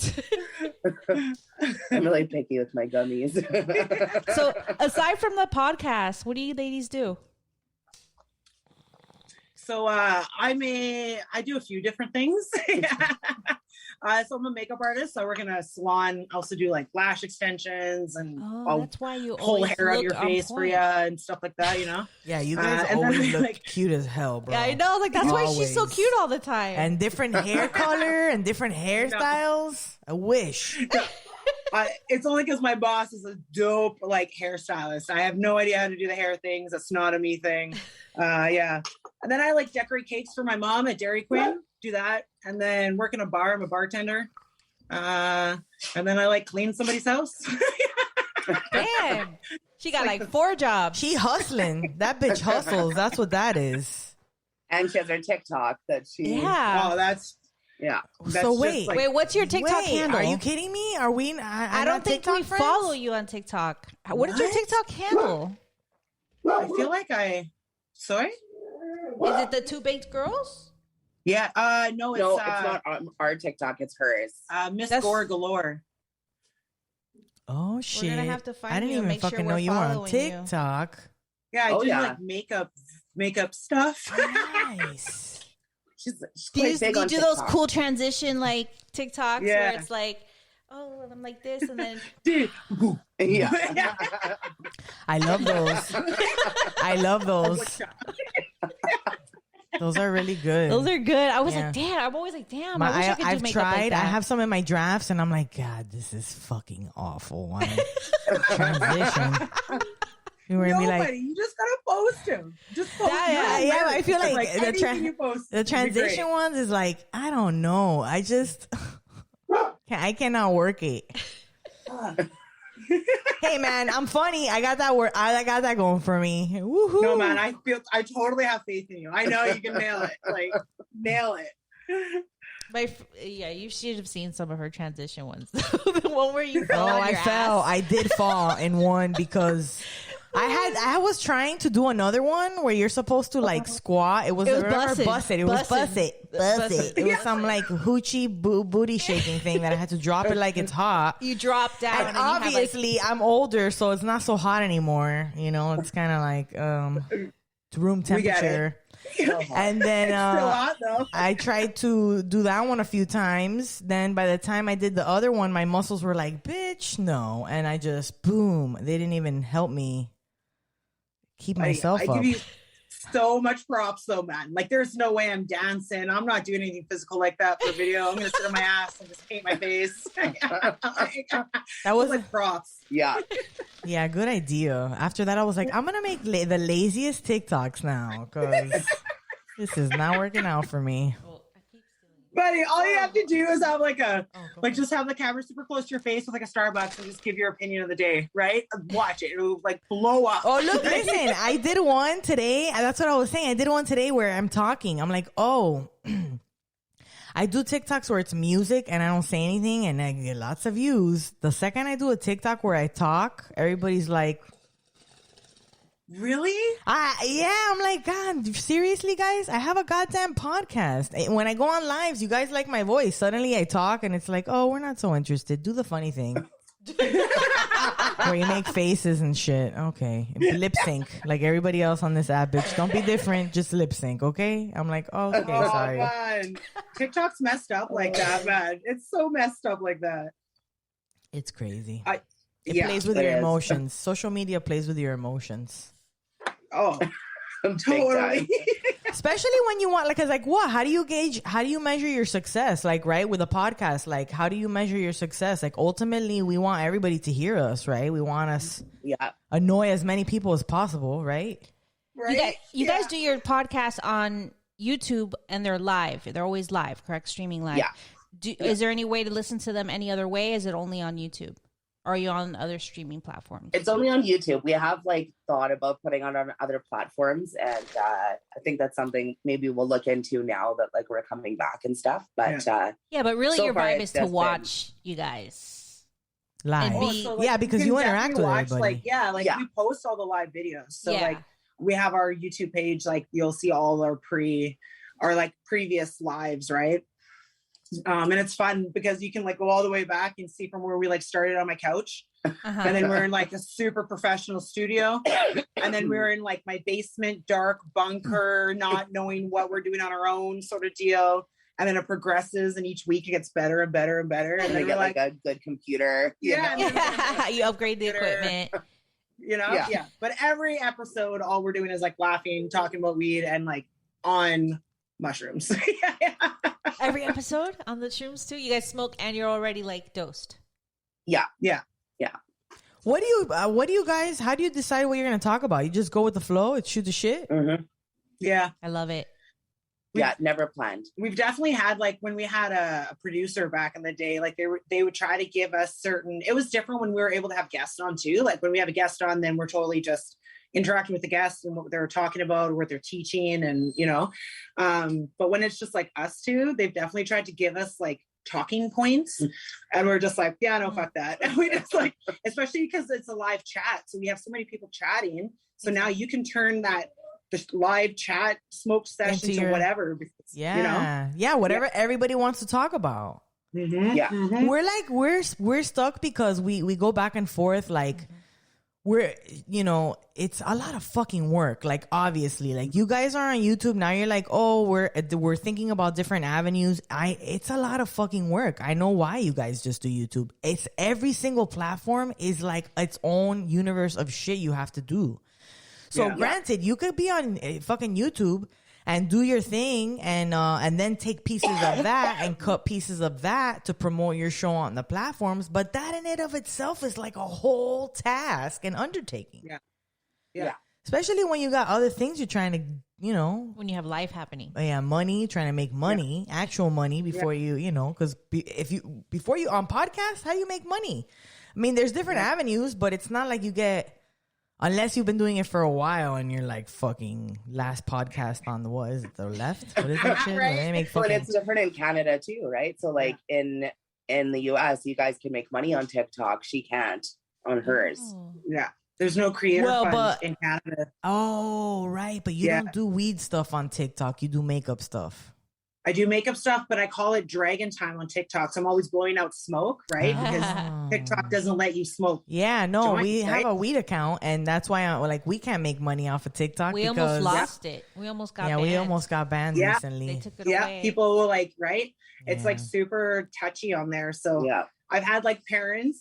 Speaker 4: I'm really picky with my gummies.
Speaker 2: So aside from the podcast, what do you ladies do?
Speaker 5: So I do a few different things. So I'm a makeup artist. So I work in a salon. I also do like lash extensions and
Speaker 2: Oh,
Speaker 5: I'll
Speaker 2: that's why you
Speaker 5: pull
Speaker 2: always
Speaker 5: hair out
Speaker 2: look
Speaker 5: your
Speaker 2: on
Speaker 5: face for
Speaker 2: point.
Speaker 5: you and stuff like that, you know?
Speaker 1: Yeah, you guys
Speaker 5: and then,
Speaker 1: always look
Speaker 5: like-
Speaker 1: cute as hell, bro.
Speaker 2: Yeah, I know. Like that's why she's so
Speaker 1: Always.
Speaker 2: cute all the time.
Speaker 1: And different hair color and different hairstyles. I wish.
Speaker 5: It's only because my boss is a dope like hairstylist. I have no idea how to do the hair things. That's not a me thing. Yeah. And then I like decorate cakes for my mom at Dairy Queen. Do that. And then work in a bar. I'm a bartender. And then I like clean somebody's house.
Speaker 2: Damn, she got like 4 jobs.
Speaker 1: She hustling. That bitch hustles. That's what that is.
Speaker 4: And she has her TikTok that she.
Speaker 2: Yeah.
Speaker 5: Oh, that's
Speaker 4: Yeah.
Speaker 5: That's
Speaker 1: So
Speaker 5: just,
Speaker 1: wait.
Speaker 5: like-
Speaker 2: Wait, what's your TikTok
Speaker 1: Wait,
Speaker 2: handle?
Speaker 1: Are you kidding me? Are we?
Speaker 2: I don't think we follow you on TikTok. What is your
Speaker 1: What?
Speaker 2: TikTok handle?
Speaker 5: I feel like sorry?
Speaker 2: Is it the 2 Baked Girls?
Speaker 5: Yeah. No, it's,
Speaker 4: No, it's not our TikTok. It's hers.
Speaker 5: Miss
Speaker 2: That's-
Speaker 5: Gore Galore.
Speaker 1: Oh shit!
Speaker 2: gonna have to find
Speaker 1: I didn't
Speaker 2: you and
Speaker 1: even
Speaker 2: make sure
Speaker 1: fucking
Speaker 2: we're
Speaker 1: know you were on
Speaker 2: following you.
Speaker 1: TikTok.
Speaker 5: Yeah, I
Speaker 4: Oh,
Speaker 5: do
Speaker 4: yeah.
Speaker 5: like makeup stuff.
Speaker 1: Nice.
Speaker 4: She's
Speaker 2: Do
Speaker 4: quite
Speaker 2: you,
Speaker 4: big
Speaker 2: you
Speaker 4: on
Speaker 2: do those
Speaker 4: TikTok.
Speaker 2: cool transition like TikToks where
Speaker 5: Yeah.
Speaker 2: it's like, oh, I'm like this, and then
Speaker 5: Dude.
Speaker 4: Yeah.
Speaker 1: I love those. I love those. Those are really good.
Speaker 2: Those are good. I was
Speaker 1: Yeah.
Speaker 2: like, damn. I'm always like, damn. I wish I could do
Speaker 1: I've
Speaker 2: makeup
Speaker 1: tried.
Speaker 2: like that.
Speaker 1: I have some in my drafts, and I'm like, God, this is fucking awful. Why transition? You were
Speaker 5: Nobody,
Speaker 1: be like,
Speaker 5: you just gotta post them. Just post
Speaker 1: yeah. I feel like
Speaker 5: anything you post
Speaker 1: the
Speaker 5: would be
Speaker 1: transition
Speaker 5: great.
Speaker 1: ones is like, I don't know. I just I cannot work it. Hey man, I'm funny. I got that work. I got that going for me. Woohoo!
Speaker 5: No, man, I totally have faith in you. I know you can nail it. Like, nail it.
Speaker 2: Yeah, you should have seen some of her transition ones. The one where you fell
Speaker 1: Oh,
Speaker 2: on
Speaker 1: I
Speaker 2: your
Speaker 1: fell.
Speaker 2: ass.
Speaker 1: I did fall in one because I was trying to do another one where you're supposed to like squat. It was
Speaker 2: bussin'.
Speaker 1: buss it. It was buss
Speaker 2: Bussin'.
Speaker 1: it. Buss it. It was some like hoochie booty shaking thing that I had to drop it like it's hot.
Speaker 2: You dropped down.
Speaker 1: And
Speaker 2: you had,
Speaker 1: obviously I'm older, so it's not so hot anymore. You know, it's kind of like room temperature. And then
Speaker 5: Still hot though.
Speaker 1: I tried to do that one a few times. Then by the time I did the other one, my muscles were like, bitch, no. And I just, boom. They didn't even help me keep myself
Speaker 5: I
Speaker 1: up.
Speaker 5: give you so much props though, man. Like, there's no way I'm dancing. I'm not doing anything physical like that for a video. I'm gonna sit on my ass and just paint my face.
Speaker 1: That was
Speaker 5: like props.
Speaker 4: Yeah.
Speaker 1: yeah, good idea. After that, I was like, I'm going to make the laziest TikToks now because this is not working out for me.
Speaker 5: Buddy, all you have to do is have just have the camera super close to your face with like a Starbucks and just give your opinion of the day, right? Watch it. It'll like blow up.
Speaker 1: Oh, look, listen, I did one today. That's what I was saying. I did one today where I'm talking. I'm like, oh, I do TikToks where it's music and I don't say anything and I get lots of views. The second I do a TikTok where I talk, everybody's like,
Speaker 5: Really?
Speaker 1: yeah, I'm like, God, seriously, guys? I have a goddamn podcast. When I go on lives, you guys like my voice. Suddenly I talk and it's like, oh, we're not so interested. Do the funny thing. Where you make faces and shit. Okay. Lip sync. Like everybody else on this app, bitch. Don't be different. Just lip sync, okay? I'm like, oh, okay, sorry.
Speaker 5: Man. TikTok's messed up like that, man. It's so messed up like that.
Speaker 1: It's crazy.
Speaker 5: It
Speaker 1: Plays with your emotions. Social media plays with your emotions.
Speaker 5: Oh,
Speaker 4: Big
Speaker 5: totally.
Speaker 4: time.
Speaker 1: Especially when you want, like, it's like, what? How do you measure your success? Like, right, with a podcast, like, how do you measure your success? Like, ultimately, we want everybody to hear us, right? We want us annoy as many people as possible, right?
Speaker 5: Right?
Speaker 2: You guys do your podcast on YouTube and they're live. They're always live, correct? Streaming live.
Speaker 4: Yeah.
Speaker 2: Is there any way to listen to them any other way? Is it only on YouTube? Or are you on other streaming platforms?
Speaker 4: It's only on YouTube. We have thought about putting on other platforms, and I think that's something maybe we'll look into now that we're coming back and stuff. But
Speaker 2: but really,
Speaker 4: so
Speaker 2: your
Speaker 4: far
Speaker 2: vibe
Speaker 4: it's
Speaker 2: is to
Speaker 4: just
Speaker 2: watch you guys
Speaker 1: Live.
Speaker 2: and be
Speaker 1: Yeah, because you interact with
Speaker 5: everybody.
Speaker 1: everybody.
Speaker 5: We post all the live videos. So
Speaker 2: Yeah.
Speaker 5: we have our YouTube page. Like, you'll see all our previous lives, right? And it's fun because you can go all the way back and see from where we started on my couch. And then we're in a super professional studio. And then we're in my basement, dark bunker, not knowing what we're doing on our own sort of deal. And then it progresses, and each week it gets better and better and better. And
Speaker 4: we
Speaker 5: then
Speaker 4: get a good computer.
Speaker 5: you
Speaker 2: upgrade the equipment.
Speaker 5: Yeah. But every episode, all we're doing is laughing, talking about weed, and on mushrooms.
Speaker 2: Every episode on the shrooms too. You guys smoke and you're already dosed.
Speaker 5: Yeah.
Speaker 1: What do you guys, how do you decide what you're going to talk about? You just go with the flow? It's shoot the shit?
Speaker 4: Mm-hmm.
Speaker 5: Yeah.
Speaker 2: I love it.
Speaker 4: Never planned.
Speaker 5: We've definitely had when we had a producer back in the day, they would try to give us it was different when we were able to have guests on too. When we have a guest on, then we're totally just interacting with the guests and what they're talking about or what they're teaching, and but when it's just us two, they've definitely tried to give us talking points, and we're just no, fuck that. And we just especially because it's a live chat, so we have so many people chatting, so now you can turn that just live chat smoke session to whatever, because,
Speaker 1: whatever everybody wants to talk about.
Speaker 5: Mm-hmm.
Speaker 4: Yeah.
Speaker 5: Mm-hmm.
Speaker 1: We're stuck because we go back and forth we're it's a lot of fucking work. Obviously, you guys are on YouTube now. You're oh, we're thinking about different avenues. It's a lot of fucking work. I know why you guys just do YouTube. It's every single platform is its own universe of shit you have to do. So granted, you could be on fucking YouTube and do your thing, and then take pieces of that and cut pieces of that to promote your show on the platforms. But that in and of itself is like a whole task and undertaking.
Speaker 5: Yeah.
Speaker 1: Especially when you got other things you're trying to,
Speaker 2: when you have life happening.
Speaker 1: money, trying to make money, actual money before you, because before you on podcasts, how do you make money? I mean, there's different avenues, but it's not like you get, unless you've been doing it for a while and you're like fucking last podcast on what is it, the left? What is that shit?
Speaker 4: Right.
Speaker 1: They make
Speaker 4: But
Speaker 1: fucking,
Speaker 4: it's different in Canada too, right? So like in the US, you guys can make money on TikTok. She can't on hers.
Speaker 2: Oh.
Speaker 5: Yeah. There's no creator fund in Canada.
Speaker 1: oh, right. But you don't do weed stuff on TikTok. You do makeup stuff.
Speaker 5: I do makeup stuff, but I call it dragon time on TikTok. So I'm always blowing out smoke, right? Because TikTok doesn't let you smoke.
Speaker 1: Yeah, no,
Speaker 5: joints,
Speaker 1: we
Speaker 5: right?
Speaker 1: have a weed account, and that's why we can't make money off of TikTok.
Speaker 2: We
Speaker 1: because,
Speaker 2: almost lost it. We almost got banned.
Speaker 1: we almost got banned
Speaker 5: Yeah.
Speaker 1: recently.
Speaker 2: They took it
Speaker 5: Yeah,
Speaker 2: away.
Speaker 5: people will like, right? It's like
Speaker 1: Yeah.
Speaker 5: super touchy on there. So
Speaker 4: Yeah.
Speaker 5: I've had like parents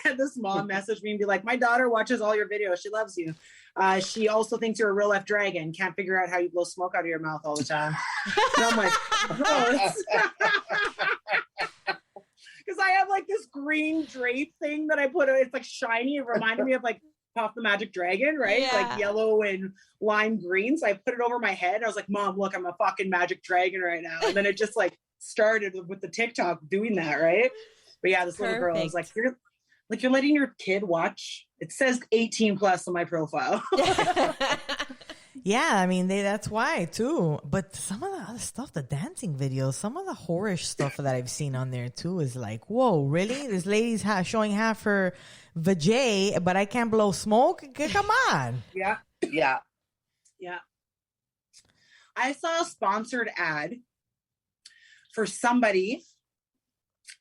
Speaker 5: had this mom message me and be like, my daughter watches all your videos. She loves you. She also thinks you're a real life dragon. Can't figure out how you blow smoke out of your mouth all the time. And I'm like, gross. Because I have like this green drape thing that I put, it's like shiny. It reminded me of like Puff the Magic Dragon, right?
Speaker 2: Yeah.
Speaker 5: Like yellow and lime green. So I put it over my head. I was like, Mom, look, I'm a fucking magic dragon right now. And then it just like started with the TikTok doing that, right? But yeah, this little girl was like, you're letting your kid watch. It says 18 plus on my profile.
Speaker 1: Yeah, I mean, that's why too. But some of the other stuff, the dancing videos, some of the whorish stuff that I've seen on there too is like, whoa, really? This lady's showing half her vajay, but I can't blow smoke? Come on.
Speaker 5: Yeah.
Speaker 4: Yeah.
Speaker 5: Yeah. I saw a sponsored ad for somebody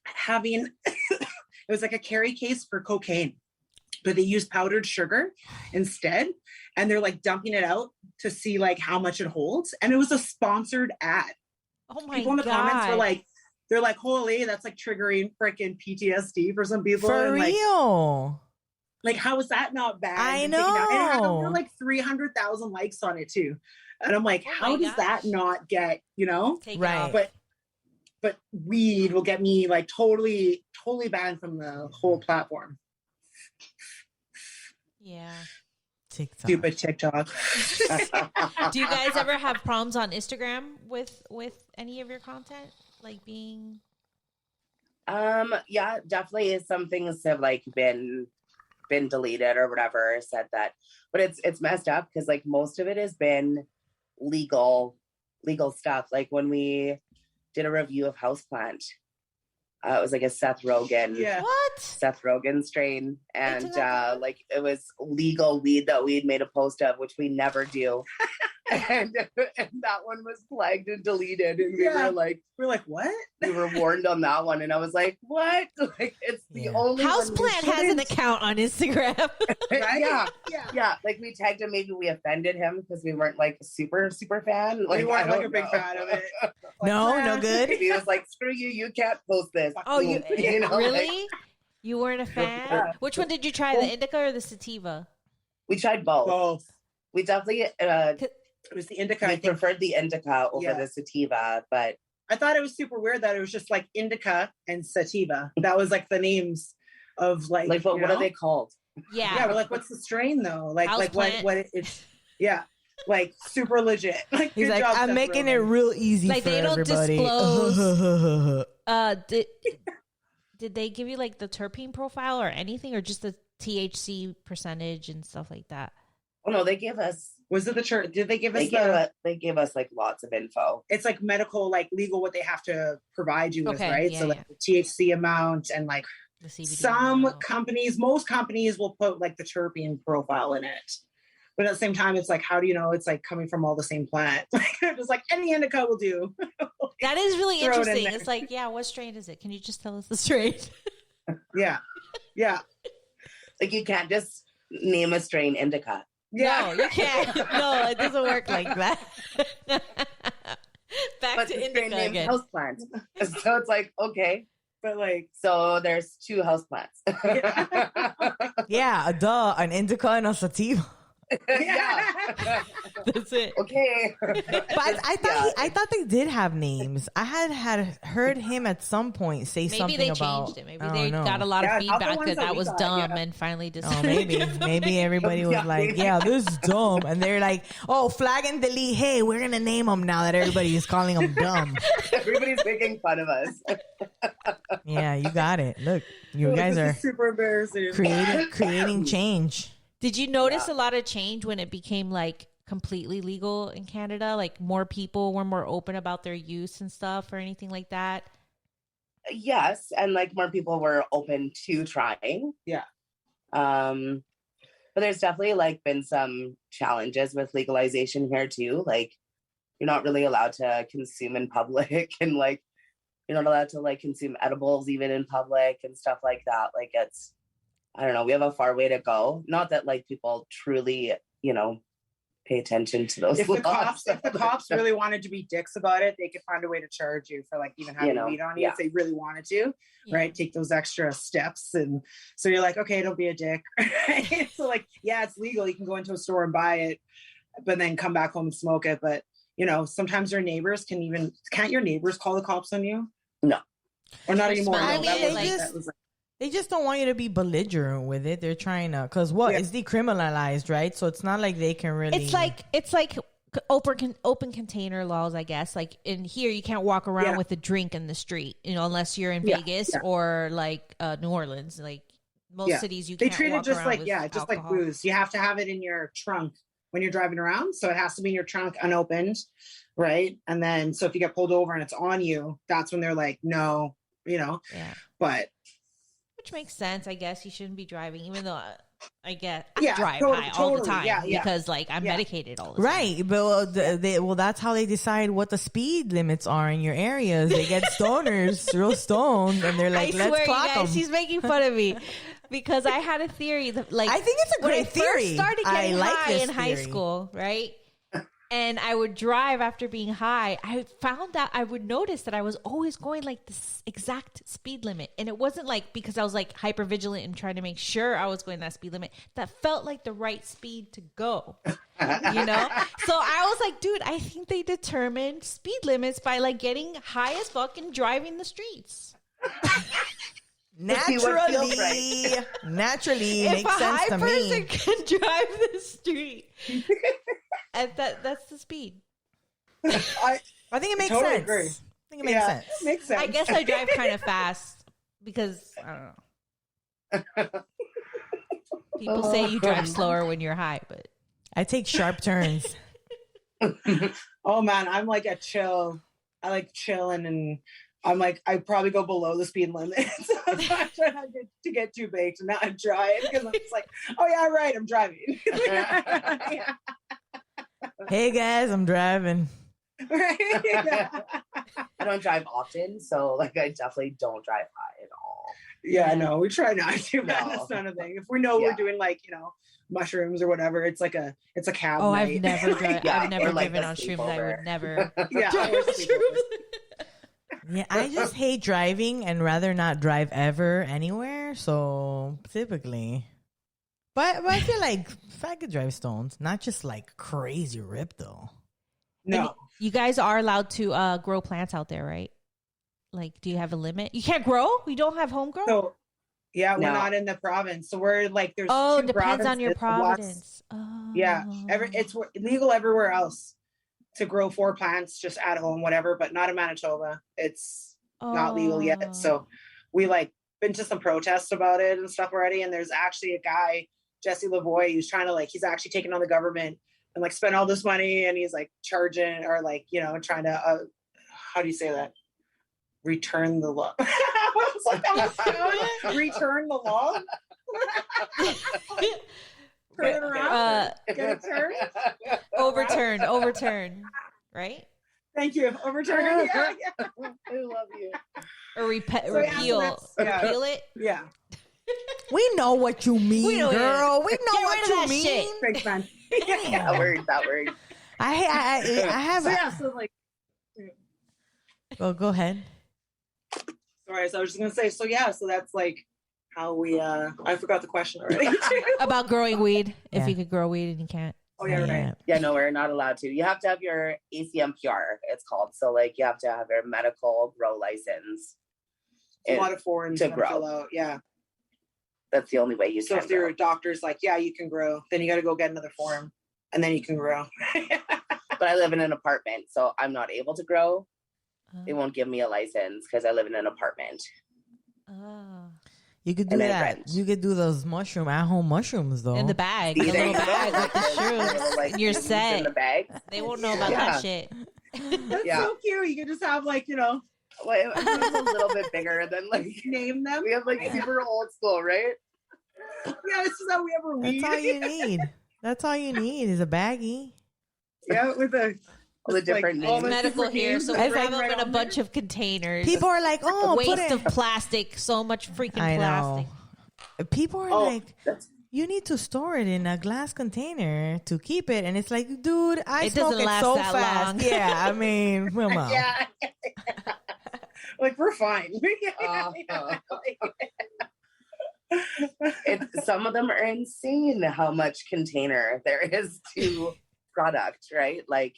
Speaker 5: having, it was like a carry case for cocaine, but they use powdered sugar instead. And they're like dumping it out to see like how much it holds. And it was a sponsored ad.
Speaker 2: Oh my
Speaker 5: People in the
Speaker 2: God.
Speaker 5: comments were like, they're like, holy, that's like triggering freaking PTSD for some people.
Speaker 1: For
Speaker 5: and
Speaker 1: real.
Speaker 5: like, how is that not bad?
Speaker 1: I
Speaker 5: And taken down? And it had
Speaker 1: know.
Speaker 5: over like 300,000 likes on it too. And I'm like,
Speaker 2: Oh
Speaker 5: how
Speaker 2: my
Speaker 5: does that
Speaker 2: gosh.
Speaker 5: not get,
Speaker 2: Take it
Speaker 1: Right.
Speaker 2: off.
Speaker 5: but weed will get me like totally banned from the whole platform.
Speaker 2: Yeah.
Speaker 1: TikTok.
Speaker 5: Stupid TikTok.
Speaker 2: Do you guys ever have problems on Instagram with any of your content? Like being
Speaker 4: Yeah, definitely some things have like been deleted or whatever, said that. But it's messed up because like most of it has been legal stuff. Like when we did a review of Houseplant, it was like a Seth Rogen strain, and like it was legal weed that we'd made a post of, which we never do. and that one was flagged and deleted, and we were like,
Speaker 5: what?
Speaker 4: we were warned on that one, and I was like, what? Like it's the only one we
Speaker 2: Houseplant has an
Speaker 4: shouldn't.
Speaker 2: account on Instagram.
Speaker 5: Right?
Speaker 4: Yeah, like we tagged him. Maybe we offended him because we weren't like a super fan. Like
Speaker 5: We weren't
Speaker 4: I
Speaker 5: like
Speaker 4: don't
Speaker 5: a big
Speaker 4: know.
Speaker 5: fan of it.
Speaker 1: No good.
Speaker 4: He was like, "Screw you! You can't post this."
Speaker 2: Oh, you
Speaker 4: know,
Speaker 2: really?
Speaker 4: like,
Speaker 2: You weren't a fan?
Speaker 4: Yeah.
Speaker 2: Which one did you try? The indica or the sativa?
Speaker 4: we tried both.
Speaker 5: Both.
Speaker 4: We definitely
Speaker 5: It was the indica. I
Speaker 4: we
Speaker 5: think.
Speaker 4: preferred the indica over
Speaker 5: Yeah.
Speaker 4: the sativa, but
Speaker 5: I thought it was super weird that it was just like indica and sativa. That was like the names of like
Speaker 4: but
Speaker 5: you
Speaker 4: what are
Speaker 5: know?
Speaker 4: they called?
Speaker 5: Yeah, we're like, what's the strain though? Like
Speaker 2: Houseplant.
Speaker 5: what it's yeah, like super legit. Like
Speaker 1: He's
Speaker 5: good
Speaker 1: like,
Speaker 5: job,
Speaker 1: I'm
Speaker 5: Seth
Speaker 1: making it
Speaker 5: Rogen.
Speaker 1: real easy
Speaker 2: Like,
Speaker 1: for
Speaker 2: they don't
Speaker 1: everybody.
Speaker 2: disclose. Did they give you like the terpene profile or anything, or just the THC percentage and stuff like that?
Speaker 4: Oh no, they gave us.
Speaker 5: Was it the church? Did they give us
Speaker 4: They gave us like lots of info.
Speaker 5: it's like medical, like legal, what they have to provide you with,
Speaker 2: Okay,
Speaker 5: right?
Speaker 2: yeah,
Speaker 5: So like the THC amount and like
Speaker 2: The CBD.
Speaker 5: some
Speaker 2: amount.
Speaker 5: companies, most companies will put like the terpene profile in it. But at the same time, it's like, how do you know it's like coming from all the same plant? Like, just like any indica will do.
Speaker 2: That is really
Speaker 5: Throw it in
Speaker 2: interesting.
Speaker 5: there.
Speaker 2: It's like, yeah, what strain is it? Can you just tell us the strain?
Speaker 5: Yeah. Yeah.
Speaker 4: Like you can't just name a strain indica.
Speaker 5: Yeah.
Speaker 2: No, you can't. No, it doesn't work like that. Back
Speaker 4: But
Speaker 2: to
Speaker 4: the strain
Speaker 2: indica
Speaker 4: named
Speaker 2: again.
Speaker 4: houseplant. So it's like, okay,
Speaker 5: But like,
Speaker 4: so there's 2 houseplants.
Speaker 1: Yeah, duh, an indica and a sativa.
Speaker 4: Yeah.
Speaker 2: That's it.
Speaker 4: Okay.
Speaker 1: But I thought they did have names. I had heard him at some point say
Speaker 2: Maybe
Speaker 1: something
Speaker 2: they
Speaker 1: about.
Speaker 2: changed it. Maybe
Speaker 1: I don't
Speaker 2: they
Speaker 1: know.
Speaker 2: got a lot of
Speaker 5: Yeah, not the
Speaker 2: feedback
Speaker 5: ones
Speaker 2: that
Speaker 5: that
Speaker 2: that
Speaker 5: we
Speaker 2: was
Speaker 5: got,
Speaker 2: dumb
Speaker 5: yeah.
Speaker 2: and finally
Speaker 1: Oh,
Speaker 2: decided.
Speaker 1: maybe everybody was
Speaker 4: Yeah,
Speaker 1: like,
Speaker 4: maybe.
Speaker 1: "Yeah, this is dumb," and they're like, "Oh, flag and delete. Hey, we're gonna name them now that everybody is calling them dumb."
Speaker 4: Everybody's making fun of us.
Speaker 1: Yeah, you got it. Look, you
Speaker 5: Like,
Speaker 1: guys
Speaker 5: this
Speaker 1: are
Speaker 5: is super embarrassing.
Speaker 1: creating change.
Speaker 2: Did you notice a lot of change when it became like completely legal in Canada? Like more people were more open about their use and stuff or anything like that?
Speaker 4: Yes, and like more people were open to trying.
Speaker 5: Yeah.
Speaker 4: But there's definitely like been some challenges with legalization here too. Like you're not really allowed to consume in public and like you're not allowed to like consume edibles even in public and stuff like that. Like it's, I don't know, we have a far way to go. Not that like people truly, you know, pay attention to those
Speaker 5: If the
Speaker 4: laws.
Speaker 5: cops really wanted to be dicks about it, they could find a way to charge you for like even having weed on you if they really wanted to, right? Take those extra steps. And so you're like, okay, don't be a dick. Right? So like, yeah, it's legal. You can go into a store and buy it, but then come back home and smoke it. But you know, sometimes your neighbors can't your neighbors call the cops on you?
Speaker 4: No.
Speaker 5: Or not anymore.
Speaker 1: I
Speaker 5: No,
Speaker 1: mean, they just don't want you to be belligerent with it. They're trying to, because it's decriminalized, right? So it's not like they can really.
Speaker 2: It's like open container laws, I guess. Like in here, you can't walk around with a drink in the street, you know, unless you're in Vegas or like New Orleans. Like most cities, you can't.
Speaker 5: They treat it just like just like
Speaker 2: alcohol.
Speaker 5: booze. You have to have it in your trunk when you're driving around, so it has to be in your trunk unopened, right? And then so if you get pulled over and it's on you, that's when they're like, no, you know.
Speaker 2: Yeah.
Speaker 5: But
Speaker 2: which makes sense, I guess. You shouldn't be driving, even though I drive high all the time because like I'm medicated all the time.
Speaker 1: Right, but that's how they decide what the speed limits are in your areas. They get stoners, real stoned, and they're like, "Let's clock them."
Speaker 2: She's making fun of me because I had a theory that, like,
Speaker 1: I think it's a great theory.
Speaker 2: When I first started getting high in high
Speaker 1: theory.
Speaker 2: school, right? And I would drive after being high. I found that I would notice that I was always going like this exact speed limit. And it wasn't like because I was like hyper vigilant and trying to make sure I was going that speed limit. That felt like the right speed to go, you know? So I was like, dude, I think they determined speed limits by like getting high as fuck and driving the streets.
Speaker 1: Naturally,
Speaker 2: if
Speaker 1: makes sense to me.
Speaker 2: If a high person can drive the street, and that's the speed.
Speaker 1: I think it makes
Speaker 5: totally
Speaker 1: sense.
Speaker 5: Agree.
Speaker 1: I think it makes sense.
Speaker 5: It makes sense.
Speaker 2: I guess I drive kind of fast because I don't know. People say you drive slower when you're high, but
Speaker 1: I take sharp turns.
Speaker 5: Oh man, I'm like a chill. I like chilling and I'm like, I probably go below the speed limit. So I'm not trying to get too baked and not drive because I'm just like, oh yeah, right, I'm driving. Yeah.
Speaker 1: Hey guys, I'm driving.
Speaker 5: Right? Yeah.
Speaker 4: I don't drive often, so like I definitely don't drive high at all.
Speaker 5: Yeah, no, we try not to.
Speaker 4: No.
Speaker 5: That's not a thing. If we know we're doing like, you know, mushrooms or whatever, it's a cab.
Speaker 2: Oh,
Speaker 5: night.
Speaker 2: I've never
Speaker 4: Yeah,
Speaker 2: driven
Speaker 4: or like
Speaker 2: on
Speaker 4: a
Speaker 2: shrooms. I
Speaker 4: sleepover.
Speaker 2: would never.
Speaker 5: Yeah,
Speaker 2: drive
Speaker 5: or
Speaker 2: on
Speaker 5: sleepover.
Speaker 2: shrooms.
Speaker 1: Yeah, I just hate driving and rather not drive ever anywhere. So typically, but I feel like if I could drive stones, not just like crazy rip though.
Speaker 5: No.
Speaker 2: You guys are allowed to grow plants out there, right? Like, do you have a limit? You can't grow? You don't have home grow?
Speaker 5: So yeah, we're
Speaker 4: No.
Speaker 5: not in the province. So we're like there's
Speaker 2: Oh,
Speaker 5: two
Speaker 2: depends on your
Speaker 5: provinces,
Speaker 2: province. Oh.
Speaker 5: Yeah, it's legal everywhere else to grow 4 plants just at home, whatever, but not in Manitoba. It's not legal yet. So we like been to some protests about it and stuff already. And there's actually a guy, Jesse Lavoie, who's trying to he's actually taking on the government and like spend all this money, and he's like charging or like, you know, trying to how do you say that? Return the law. Return the law. Turn it around. Get it turned.
Speaker 2: Overturn, right?
Speaker 5: Thank you. Overturn. Yeah.
Speaker 4: I love you.
Speaker 2: Or repeal it.
Speaker 5: Yeah.
Speaker 1: We know what you mean,
Speaker 2: We know
Speaker 1: girl. We know
Speaker 2: Get rid
Speaker 1: what
Speaker 2: of
Speaker 1: you
Speaker 2: that
Speaker 1: mean.
Speaker 2: shit.
Speaker 5: Thanks, man.
Speaker 4: That word.
Speaker 1: I have.
Speaker 5: So like,
Speaker 1: Go ahead.
Speaker 5: sorry. So I was just gonna say. So yeah. So that's like, how we I forgot the question already.
Speaker 2: About growing weed.
Speaker 1: Yeah.
Speaker 2: If you could grow weed and you can't.
Speaker 5: Oh yeah, right.
Speaker 4: Yeah, no, we're not allowed to. You have to have your ACMPR, it's called. So like you have to have your medical grow license.
Speaker 5: A lot of forms
Speaker 4: to
Speaker 5: to
Speaker 4: grow.
Speaker 5: fill out. Yeah.
Speaker 4: That's the only way you
Speaker 5: So
Speaker 4: can
Speaker 5: if your
Speaker 4: grow.
Speaker 5: doctor's like, yeah, you can grow, then you got to go get another form, and then you can grow.
Speaker 4: But I live in an apartment, so I'm not able to grow. They won't give me a license because I live in an apartment.
Speaker 1: You could do
Speaker 4: And I
Speaker 1: that.
Speaker 4: rent.
Speaker 1: You could do those at-home mushrooms, though.
Speaker 2: In the bag. The
Speaker 4: See, there
Speaker 2: little
Speaker 4: you go.
Speaker 2: bag with the shrooms.
Speaker 4: Little, like,
Speaker 2: And you're
Speaker 4: seeds
Speaker 2: set.
Speaker 4: in the bag.
Speaker 2: They won't know about
Speaker 4: Yeah.
Speaker 2: that shit.
Speaker 5: That's
Speaker 4: Yeah.
Speaker 5: so cute. You can just have like,
Speaker 4: Well, it's a little bit bigger than like
Speaker 5: name them.
Speaker 4: we have like super old school, right?
Speaker 5: Yeah, this is how we ever weed.
Speaker 1: That's all you need. That's all you need is a baggie.
Speaker 5: Yeah, with
Speaker 4: All the different
Speaker 5: all
Speaker 4: names.
Speaker 5: the
Speaker 2: Medical
Speaker 5: different
Speaker 2: here,
Speaker 5: names
Speaker 2: so
Speaker 5: that
Speaker 2: we
Speaker 5: are
Speaker 2: wrap them
Speaker 5: right
Speaker 2: in a
Speaker 5: on
Speaker 2: bunch
Speaker 5: there.
Speaker 2: of containers.
Speaker 1: People are like, oh, put
Speaker 2: Waste
Speaker 1: it.
Speaker 2: of plastic. So much freaking
Speaker 1: I
Speaker 2: plastic.
Speaker 1: know. People are like, you need to store it in a glass container to keep it. And it's like, dude, I
Speaker 2: It
Speaker 1: smoke
Speaker 2: doesn't
Speaker 1: it
Speaker 2: last
Speaker 1: so
Speaker 2: that
Speaker 1: fast.
Speaker 2: long.
Speaker 1: Yeah, I mean, come on.
Speaker 5: Yeah. Like we're fine.
Speaker 4: Some of them are insane how much container there is to product, right? Like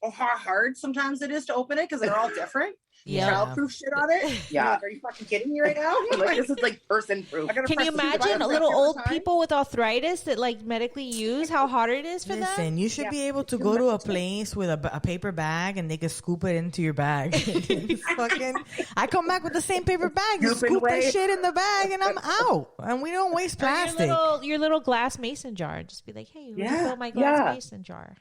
Speaker 5: How hard sometimes it is to open it because they're all different.
Speaker 2: Yeah.
Speaker 5: Childproof shit on it.
Speaker 4: Yeah.
Speaker 5: You're like, are you fucking kidding me right now?
Speaker 4: like this is like person proof.
Speaker 5: I gotta
Speaker 2: Can
Speaker 5: press
Speaker 2: you
Speaker 5: the button
Speaker 2: imagine
Speaker 5: every
Speaker 2: little old
Speaker 5: time.
Speaker 2: people with arthritis that like medically use how hard it is for them?
Speaker 1: Listen, you should be able to go to a place with a paper bag and they can scoop it into your bag. It's fucking, I come back with the same paper bag, you
Speaker 4: Scooping
Speaker 1: scoop the
Speaker 4: away.
Speaker 1: shit in the bag, and I'm out. And we don't waste
Speaker 2: Or
Speaker 1: plastic.
Speaker 2: your little glass mason jar. Just be like, hey,
Speaker 4: Yeah,
Speaker 2: refill my glass
Speaker 4: yeah.
Speaker 2: mason jar.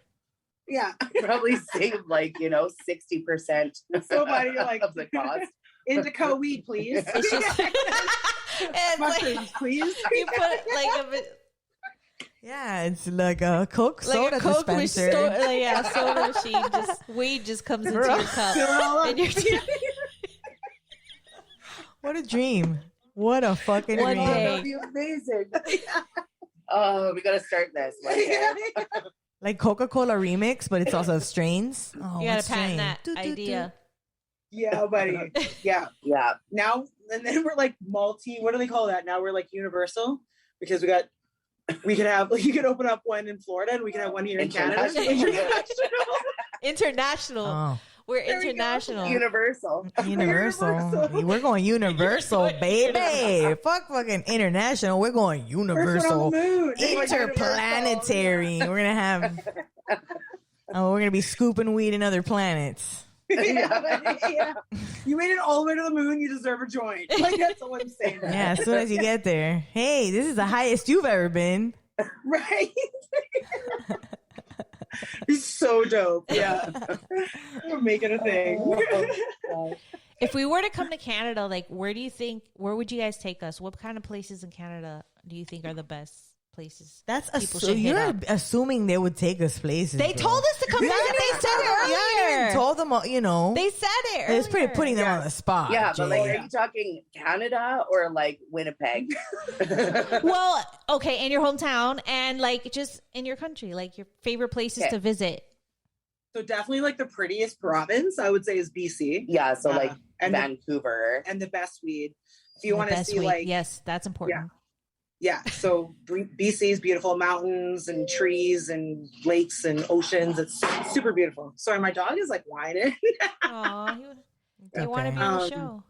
Speaker 5: Yeah.
Speaker 4: Probably save like 60%
Speaker 5: So funny, you're like
Speaker 4: of the cost.
Speaker 5: indica weed, please.
Speaker 2: It's just and like,
Speaker 5: Mushrooms, please.
Speaker 2: you put like a
Speaker 1: Yeah, it's like a Coke
Speaker 2: like
Speaker 1: soda
Speaker 2: a Coke
Speaker 1: dispenser.
Speaker 2: soda machine. Just weed just comes into your cup.
Speaker 5: Fill it all up.
Speaker 2: And you're
Speaker 1: What a dream. What a fucking
Speaker 2: One
Speaker 1: dream.
Speaker 2: day.
Speaker 4: That'd be amazing. Oh, we gotta start this. One day.
Speaker 1: Like Coca-Cola remix, but it's also strains. Oh,
Speaker 2: you
Speaker 1: what
Speaker 2: gotta
Speaker 1: strain?
Speaker 2: patent that
Speaker 1: Do, do, do.
Speaker 2: idea.
Speaker 5: Yeah, buddy. Yeah.
Speaker 4: Yeah.
Speaker 5: Now and then we're like what do they call that? Now we're like universal because we could have you could open up one in Florida and we can have one here in Canada.
Speaker 2: International.
Speaker 1: Oh,
Speaker 2: We're
Speaker 5: There we go.
Speaker 2: international.
Speaker 4: Universal.
Speaker 1: universal. We're going universal, baby. Fuck fucking international. We're going
Speaker 5: First one on
Speaker 1: universal.
Speaker 5: the moon.
Speaker 1: Interplanetary. We're gonna have. Oh, we're gonna be scooping weed in other planets.
Speaker 5: Yeah. You made it all the way to the moon. You deserve a joint. Like that's all I'm saying.
Speaker 1: Yeah, as soon as you get there. Hey, this is the highest you've ever been.
Speaker 5: Right. He's so dope. Yeah. We're making a thing.
Speaker 2: If we were to come to Canada, like where would you guys take us? What kind of places in Canada do you think are the best places?
Speaker 1: That's
Speaker 2: People should hit
Speaker 1: you're
Speaker 2: up.
Speaker 1: assuming they would take us places.
Speaker 2: They
Speaker 1: bro.
Speaker 2: told us to come back. They said it
Speaker 1: Yeah, you
Speaker 2: earlier.
Speaker 1: told them,
Speaker 2: They said it
Speaker 1: it's pretty
Speaker 2: earlier.
Speaker 1: putting them on the spot.
Speaker 4: Yeah, but like,
Speaker 1: Jay.
Speaker 4: are you talking Canada or like Winnipeg?
Speaker 2: Well, okay, in your hometown and like just in your country, like your favorite places
Speaker 4: Okay.
Speaker 2: to visit.
Speaker 5: So definitely like the prettiest province I would say is BC.
Speaker 4: Yeah, so like
Speaker 5: and the,
Speaker 4: Vancouver.
Speaker 5: and the best weed. If you
Speaker 2: The
Speaker 5: want to
Speaker 2: best
Speaker 5: see
Speaker 2: weed.
Speaker 5: like
Speaker 2: yes, that's important.
Speaker 5: yeah, so BC's beautiful mountains and trees and lakes and oceans. It's super beautiful. Sorry, my dog is like whining.
Speaker 2: Aw, they want to be
Speaker 1: Okay.
Speaker 2: on the show.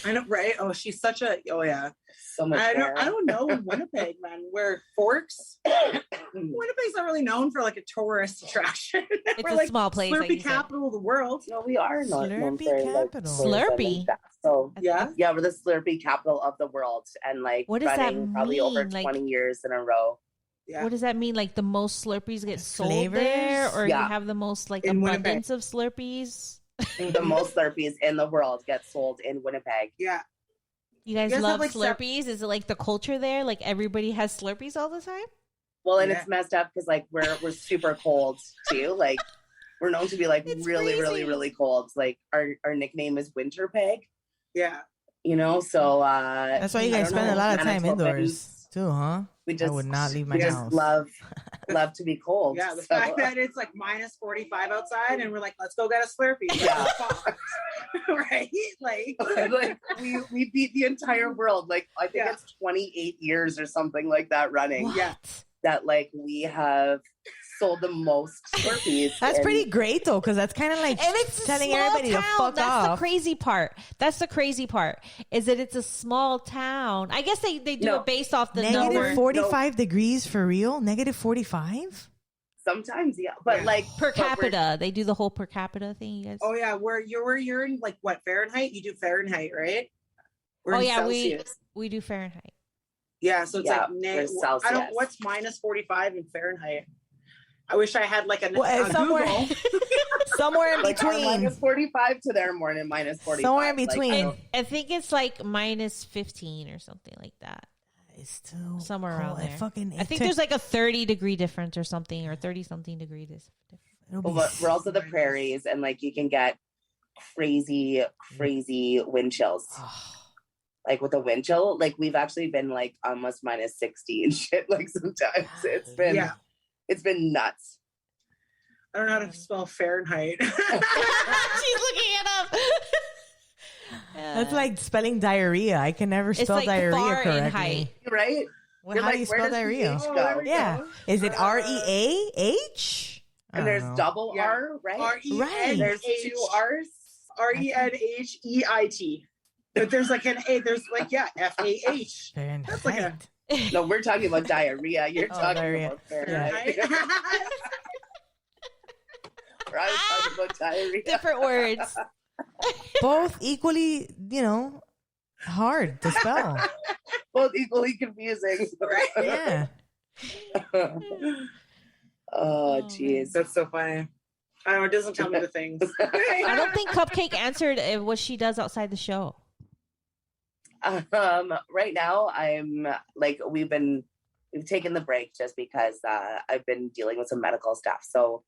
Speaker 5: I know, right? Oh, she's such a yeah.
Speaker 4: So much
Speaker 5: I
Speaker 4: there.
Speaker 5: don't know in Winnipeg, man. Where Forks, Winnipeg's not really known for like a tourist attraction.
Speaker 2: It's
Speaker 5: We're
Speaker 2: a
Speaker 5: like
Speaker 2: small place, like
Speaker 5: Slurpee
Speaker 2: you said.
Speaker 5: capital of the world.
Speaker 4: No, we are not known
Speaker 1: Slurpee
Speaker 4: for, like,
Speaker 1: capital.
Speaker 4: tourism
Speaker 2: Slurpee?
Speaker 4: and stuff. So
Speaker 5: Yeah.
Speaker 4: yeah, we're the Slurpee capital of the world, and like
Speaker 2: What does that
Speaker 4: running probably over
Speaker 2: mean? Like-
Speaker 4: 20 years in a row.
Speaker 5: Yeah.
Speaker 2: What does that mean? Like the most Slurpees get sold
Speaker 1: Flavors?
Speaker 2: there, or
Speaker 4: Yeah.
Speaker 2: you have the most like
Speaker 5: In
Speaker 2: abundance of Slurpees?
Speaker 4: The most Slurpees in the world get sold in Winnipeg.
Speaker 5: Yeah.
Speaker 2: You guys
Speaker 5: You guys
Speaker 2: love
Speaker 5: have, like,
Speaker 2: Slurpees? Is it like the culture there? Like everybody has Slurpees all the time?
Speaker 4: Well, and
Speaker 5: Yeah.
Speaker 4: it's messed up because like we're super cold too. Like we're known to be like
Speaker 2: It's
Speaker 4: really,
Speaker 2: crazy.
Speaker 4: really, really cold. Like our nickname is Winter Peg.
Speaker 5: Yeah.
Speaker 4: You know, so
Speaker 1: That's why you
Speaker 4: I
Speaker 1: guys
Speaker 4: don't
Speaker 1: spend a
Speaker 4: know,
Speaker 1: lot of time
Speaker 4: Manitobans,
Speaker 1: indoors too, huh?
Speaker 4: We just
Speaker 1: I would not leave my
Speaker 4: we
Speaker 1: house.
Speaker 4: just love to be cold.
Speaker 5: Yeah. The
Speaker 4: so-
Speaker 5: fact that it's like minus 45 outside and we're like, let's go get a Slurpee.
Speaker 4: Yeah.
Speaker 5: right? Like
Speaker 4: we beat the entire world. Like I think it's 28 years or something like that running.
Speaker 2: What?
Speaker 5: Yeah.
Speaker 4: That like we have sold the most Slurpees.
Speaker 1: That's pretty great though, because that's kind of like
Speaker 2: And it's
Speaker 1: telling
Speaker 2: a small
Speaker 1: everybody
Speaker 2: town.
Speaker 1: to fuck
Speaker 2: That's
Speaker 1: off.
Speaker 2: the crazy part. That's the crazy part, is that it's a small town. I guess they do it based off the
Speaker 1: Negative
Speaker 2: number.
Speaker 1: 45 degrees for real? Negative 45?
Speaker 4: Sometimes, yeah. But like
Speaker 2: Per capita. They do the whole per capita thing, you guys.
Speaker 5: Oh yeah, where you're in like what, Fahrenheit? You do Fahrenheit, right? We're in Celsius.
Speaker 2: we do Fahrenheit.
Speaker 5: Yeah, so it's
Speaker 4: Yeah,
Speaker 5: like
Speaker 4: there's Celsius.
Speaker 5: what's minus 45 in Fahrenheit? I wish I had like a
Speaker 1: somewhere,
Speaker 5: Google.
Speaker 1: somewhere in
Speaker 4: like our
Speaker 1: between.
Speaker 4: minus 45 to their morning minus 45.
Speaker 1: Somewhere in between.
Speaker 4: Like,
Speaker 2: I think it's like minus 15 or something like that.
Speaker 1: It's still
Speaker 2: Somewhere around there.
Speaker 1: I
Speaker 2: I think there's like a 30-degree difference or something, or 30-something degree difference.
Speaker 4: we're also the prairies, and like you can get crazy wind chills. Like with a wind chill, like we've actually been like almost minus 60 and shit. Like sometimes it's been nuts.
Speaker 5: I don't know how to spell Fahrenheit.
Speaker 2: She's looking it up.
Speaker 1: That's like spelling diarrhea. I can never spell
Speaker 2: like
Speaker 1: diarrhea
Speaker 2: far in
Speaker 1: correctly.
Speaker 2: height.
Speaker 4: Right?
Speaker 1: Well,
Speaker 4: You're
Speaker 1: how
Speaker 4: like,
Speaker 1: do you
Speaker 4: where
Speaker 1: spell
Speaker 4: does the
Speaker 1: diarrhea?
Speaker 4: H go?
Speaker 5: there we
Speaker 1: Yeah.
Speaker 5: go.
Speaker 1: Is it REAH?
Speaker 4: And there's double
Speaker 5: Yeah.
Speaker 4: R, right?
Speaker 1: Right.
Speaker 4: There's two R's.
Speaker 5: RENHEIT. But there's like an A. There's like FAH. That's like a
Speaker 4: No, we're talking about diarrhea. You're talking
Speaker 1: diarrhea.
Speaker 4: about Fahrenheit. I was talking about diarrhea.
Speaker 2: Different words.
Speaker 1: Both equally, hard to spell.
Speaker 4: Both equally confusing.
Speaker 1: Yeah.
Speaker 4: Oh, jeez.
Speaker 5: That's so funny. I don't know. It doesn't tell me the things.
Speaker 2: I don't think Cupcake answered what she does outside the show.
Speaker 4: Right now, I'm like we've taken the break just because I've been dealing with some medical stuff. So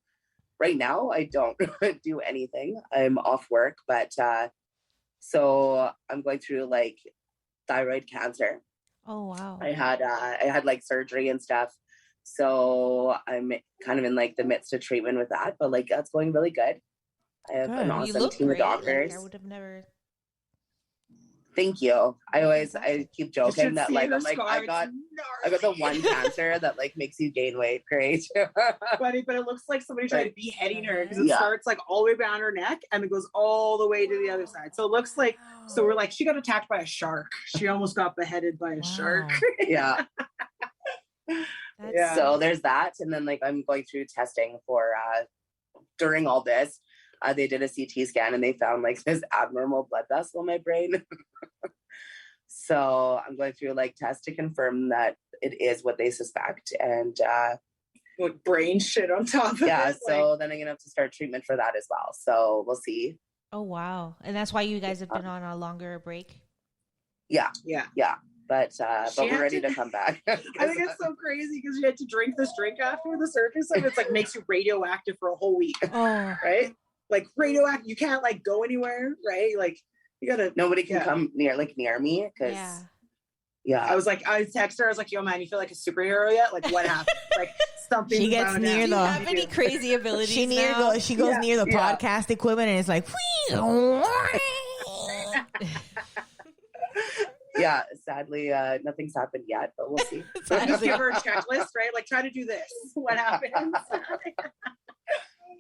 Speaker 4: right now, I don't do anything. I'm off work, but so I'm going through like thyroid cancer.
Speaker 2: Oh wow!
Speaker 4: I had like surgery and stuff. So I'm kind of in like the midst of treatment with that, but like that's going really good. I have an awesome team of doctors.
Speaker 2: Like, I would have never.
Speaker 4: Thank you. I keep joking that like I'm like I got the one cancer that like makes you gain weight. Great.
Speaker 5: But it looks like somebody tried beheading her because it starts like all the way down her neck and it goes all the way to the other side. So it looks like we're like she got attacked by a shark. She almost got beheaded by a shark.
Speaker 4: Yeah.
Speaker 5: Yeah.
Speaker 4: So there's that, and then like I'm going through testing for during all this. They did a CT scan and they found like this abnormal blood vessel in my brain. So I'm going through like tests to confirm that it is what they suspect, and
Speaker 5: with brain shit on top of it.
Speaker 4: So then I'm gonna have to start treatment for that as well. So we'll see.
Speaker 2: Oh wow! And that's why you guys have been on a longer break.
Speaker 4: Yeah. But we're ready to come back.
Speaker 5: I think it's so crazy because you had to drink this drink after the surgery, so it's like makes you radioactive for a whole week.
Speaker 2: Oh,
Speaker 5: right? Like radioactive, you can't like go anywhere, right? Like you gotta.
Speaker 4: Nobody can come near me because. Yeah.
Speaker 5: I was like, I texted her. I was like, "Yo, man, you feel like a superhero yet? Like, what happened? Like something."
Speaker 1: She gets near
Speaker 2: do you have any crazy abilities?
Speaker 1: She goes near the podcast equipment and it's like.
Speaker 4: Yeah, sadly, nothing's happened yet, but we'll see.
Speaker 5: Just give her a checklist, right? Like, try to do this. What happens?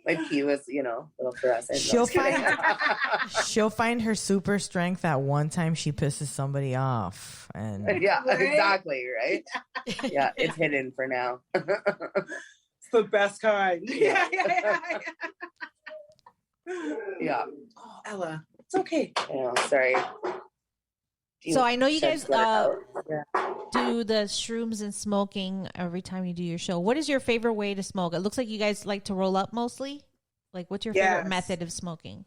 Speaker 4: My pee was, a little fluorescent.
Speaker 1: She'll find her super strength at one time she pisses somebody off, and
Speaker 4: exactly, right? Yeah, it's hidden for now.
Speaker 5: It's the best kind. Yeah.
Speaker 4: Yeah.
Speaker 5: Oh, Ella, it's okay.
Speaker 4: Yeah, sorry.
Speaker 2: So I know you guys do the shrooms and smoking every time you do your show. What is your favorite way to smoke? It looks like you guys like to roll up mostly. Like, what's your favorite method of smoking?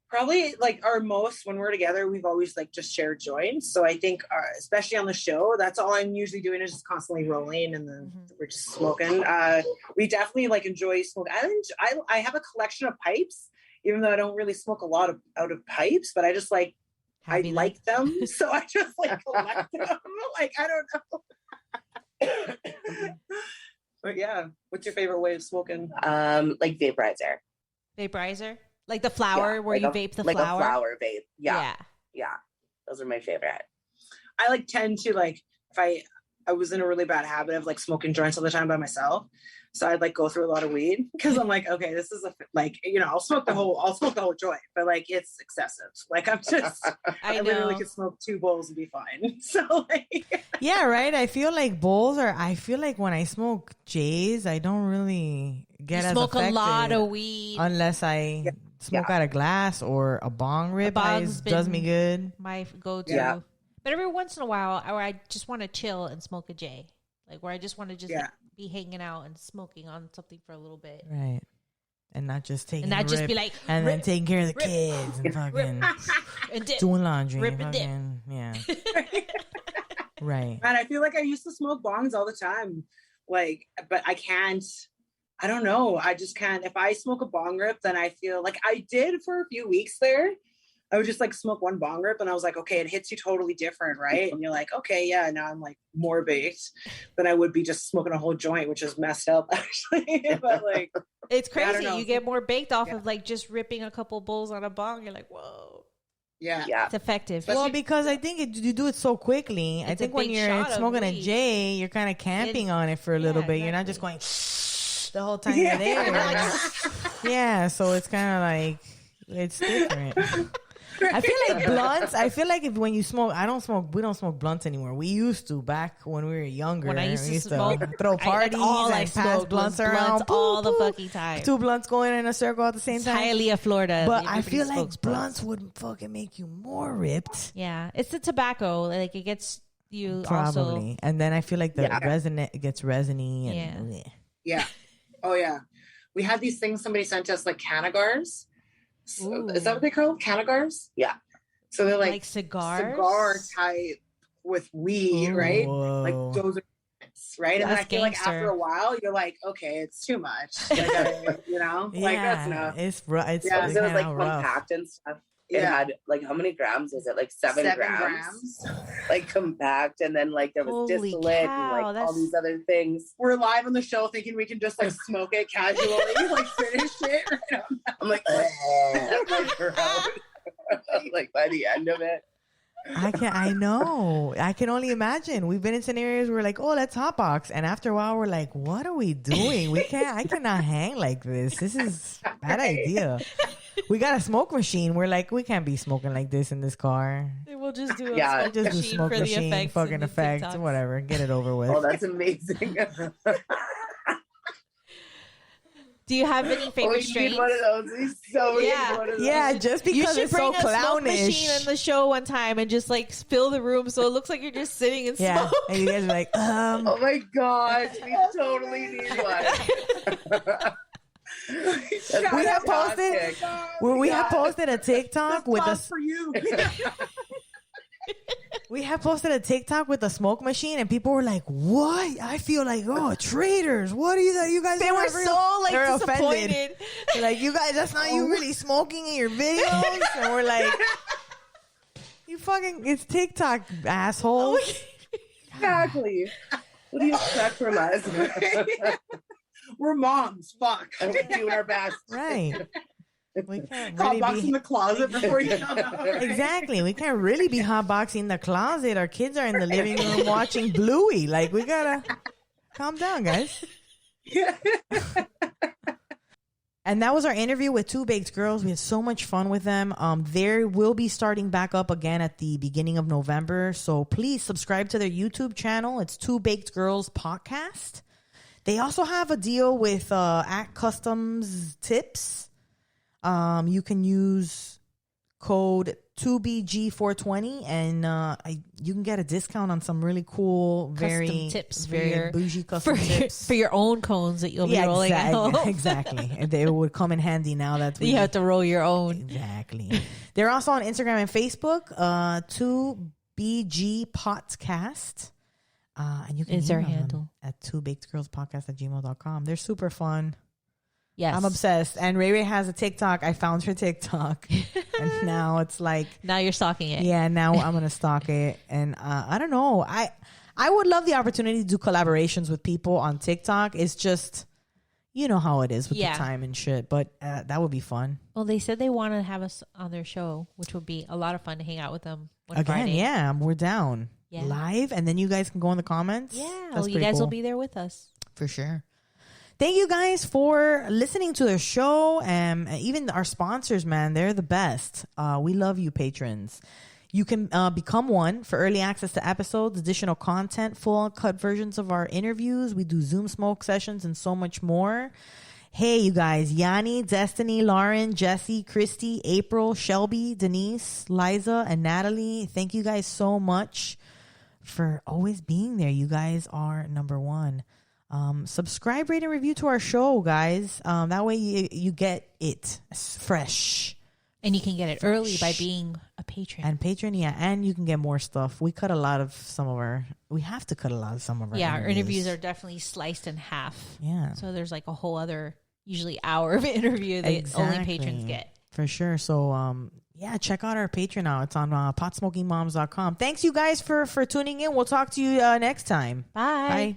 Speaker 5: Probably like when we're together, we've always like just shared joints. So I think, especially on the show, that's all I'm usually doing is just constantly rolling and then we're just smoking. We definitely like enjoy smoking. I have a collection of pipes, even though I don't really smoke a lot out of pipes, but I just like, I like them, so I just like collect them. Like I don't know. But yeah, what's your favorite way of smoking?
Speaker 4: Like vaporizer.
Speaker 2: Vaporizer? Like the flower where
Speaker 4: like
Speaker 2: you
Speaker 4: a,
Speaker 2: vape the
Speaker 4: like
Speaker 2: flower.
Speaker 4: a flower vape. Yeah. Those are my favorite.
Speaker 5: I like tend to like if I was in a really bad habit of like smoking joints all the time by myself. So I'd like go through a lot of weed because I'm like, okay, this is I'll smoke the whole joint, but like it's excessive. Like I literally could smoke 2 bowls and be fine. So like,
Speaker 1: yeah, right. I feel like when I smoke J's, I don't really get as
Speaker 2: smoke
Speaker 1: affected
Speaker 2: a lot of weed
Speaker 1: unless I smoke out of glass or a bong rib. Does me good.
Speaker 2: My go-to.
Speaker 4: Yeah.
Speaker 2: But every once in a while, or I just want to chill and smoke a J, like where I just want to just be hanging out and smoking on something for a little bit,
Speaker 1: right? And not just taking,
Speaker 2: and not just be like,
Speaker 1: and then taking care of the kids and fucking
Speaker 2: and dip,
Speaker 1: doing laundry,
Speaker 2: rip
Speaker 1: and fucking, yeah, right.
Speaker 5: And I feel like I used to smoke bongs all the time, like, but I can't. I don't know. I just can't. If I smoke a bong rip, then I feel like I did for a few weeks there. I would just like smoke one bong rip and I was like, okay, it hits you totally different, right? And you're like, okay, yeah, now I'm like more baked than I would be just smoking a whole joint, which is messed up actually. But like,
Speaker 2: it's crazy. You get more baked off of like just ripping a couple bowls on a bong. You're like, whoa.
Speaker 5: Yeah.
Speaker 2: It's effective.
Speaker 1: Well, because I think you do it so quickly. I think when you're smoking a J, you're kind of camping on it for a little bit. Exactly. You're not just going the whole time you're there. Yeah, so it's kind of like, it's different. I feel like blunts. I feel like when you smoke, we don't smoke blunts anymore. We used to back when we were younger.
Speaker 2: When I used to smoke,
Speaker 1: throw parties and pass blunts around
Speaker 2: all the fucking time.
Speaker 1: 2 blunts going in a circle at the same time.
Speaker 2: Hialeah, Florida.
Speaker 1: But I feel like blunts would fucking make you more ripped.
Speaker 2: Yeah, it's the tobacco. Like it gets you
Speaker 1: probably.
Speaker 2: Also.
Speaker 1: And then I feel like the resin, it gets resiny. And,
Speaker 5: yeah. Oh yeah. We had these things somebody sent us like cannagars. So, is that what they call cannagars? Yeah. So they're like
Speaker 2: cigars?
Speaker 5: Cigar type with weed, right? Like those are right? And then I feel like after a while, you're like, okay, it's too much. Like, you know? Like that's enough.
Speaker 1: It's
Speaker 4: yeah, it was like compact and stuff. It had like how many grams was it? Like 7 grams. Like compact, and then like there was distillate and like all these other things.
Speaker 5: We're live on the show thinking we can just like smoke it casually, like finish it. Right
Speaker 4: I'm like, like by the end of it.
Speaker 1: I know. I can only imagine. We've been in scenarios where we're like, oh, let's hotbox. And after a while, we're like, what are we doing? I cannot hang like this. This is a bad idea. We got a smoke machine. We're like, we can't be smoking like this in this car.
Speaker 2: We'll just do a
Speaker 1: smoke machine, fucking effects, whatever. Get it over with.
Speaker 4: Oh, that's amazing.
Speaker 2: Do you have any favorite strains?
Speaker 4: One of those. We so need one of those.
Speaker 1: Yeah, just because it's so clownish. You should bring a smoke machine
Speaker 2: in the show one time and just like fill the room so it looks like you're just sitting and smoke.
Speaker 1: And you guys are like,
Speaker 4: Oh my gosh, we totally need one.
Speaker 1: We have posted a TikTok with a
Speaker 5: for you.
Speaker 1: We have posted a TikTok with a smoke machine, and people were like, "What?" I feel like, "Oh, traitors! What are you guys?"
Speaker 2: They were so like disappointed.
Speaker 1: Offended. They're like, "You guys, that's not you really smoking in your videos," and we're like, "You fucking, it's TikTok, asshole."
Speaker 4: Exactly. What do you expect from us?
Speaker 5: We're moms. Fuck.
Speaker 4: And we're doing our best.
Speaker 1: Right. We can't
Speaker 5: really
Speaker 1: be
Speaker 5: in the closet before you come out. Right?
Speaker 1: Exactly. We can't really be hotboxing the closet. Our kids are in the living room watching Bluey. Like, we gotta calm down, guys. And that was our interview with Two Baked Girls. We had so much fun with them. They will be starting back up again at the beginning of November. So please subscribe to their YouTube channel. It's Two Baked Girls Podcast. They also have a deal with at Customs Tips. You can use code 2BG420 and you can get a discount on some really cool,
Speaker 2: custom tips
Speaker 1: very bougie custom tips
Speaker 2: for your own cones that you'll be rolling out.
Speaker 1: Exactly. And they would come in handy now that
Speaker 2: you have to roll your own.
Speaker 1: Exactly. They're also on Instagram and Facebook, 2BG Potcast. And you can
Speaker 2: is their handle
Speaker 1: at 2bakedgirlspodcast@gmail.com. They're super fun.
Speaker 2: Yes.
Speaker 1: I'm obsessed. And RaeRae has a TikTok. I found her TikTok. And now it's like...
Speaker 2: Now you're stalking it.
Speaker 1: Yeah, now I'm going to stalk it. And I don't know. I would love the opportunity to do collaborations with people on TikTok. It's just, you know how it is with the time and shit. But that would be fun.
Speaker 2: Well, they said they want to have us on their show, which would be a lot of fun to hang out with them
Speaker 1: Again,
Speaker 2: Friday.
Speaker 1: yeah, we're down.
Speaker 2: Yeah.
Speaker 1: Live, and then you guys can go in the comments.
Speaker 2: Yeah,
Speaker 1: That's
Speaker 2: you guys
Speaker 1: cool.
Speaker 2: will be there with us.
Speaker 1: For sure. Thank you guys for listening to the show. Even our sponsors, man, they're the best. We love you, patrons. You can become one for early access to episodes, additional content, full cut versions of our interviews. We do Zoom smoke sessions and so much more. Hey, you guys, Yanni, Destiny, Lauren, Jesse, Christy, April, Shelby, Denise, Liza, and Natalie. Thank you guys so much for always being there. You guys are number one. Subscribe, rate, and review to our show, guys. That way you get it fresh.
Speaker 2: And you can get it early by being a patron.
Speaker 1: And you can get more stuff. We cut a lot of we have to cut a lot of some of our
Speaker 2: our interviews are definitely sliced in half.
Speaker 1: Yeah.
Speaker 2: So there's like a whole other, usually hour of interview that only patrons get.
Speaker 1: For sure. So, check out our Patreon out. It's on potsmokingmoms.com. Thanks, you guys, for tuning in. We'll talk to you next time.
Speaker 2: Bye.
Speaker 1: Bye.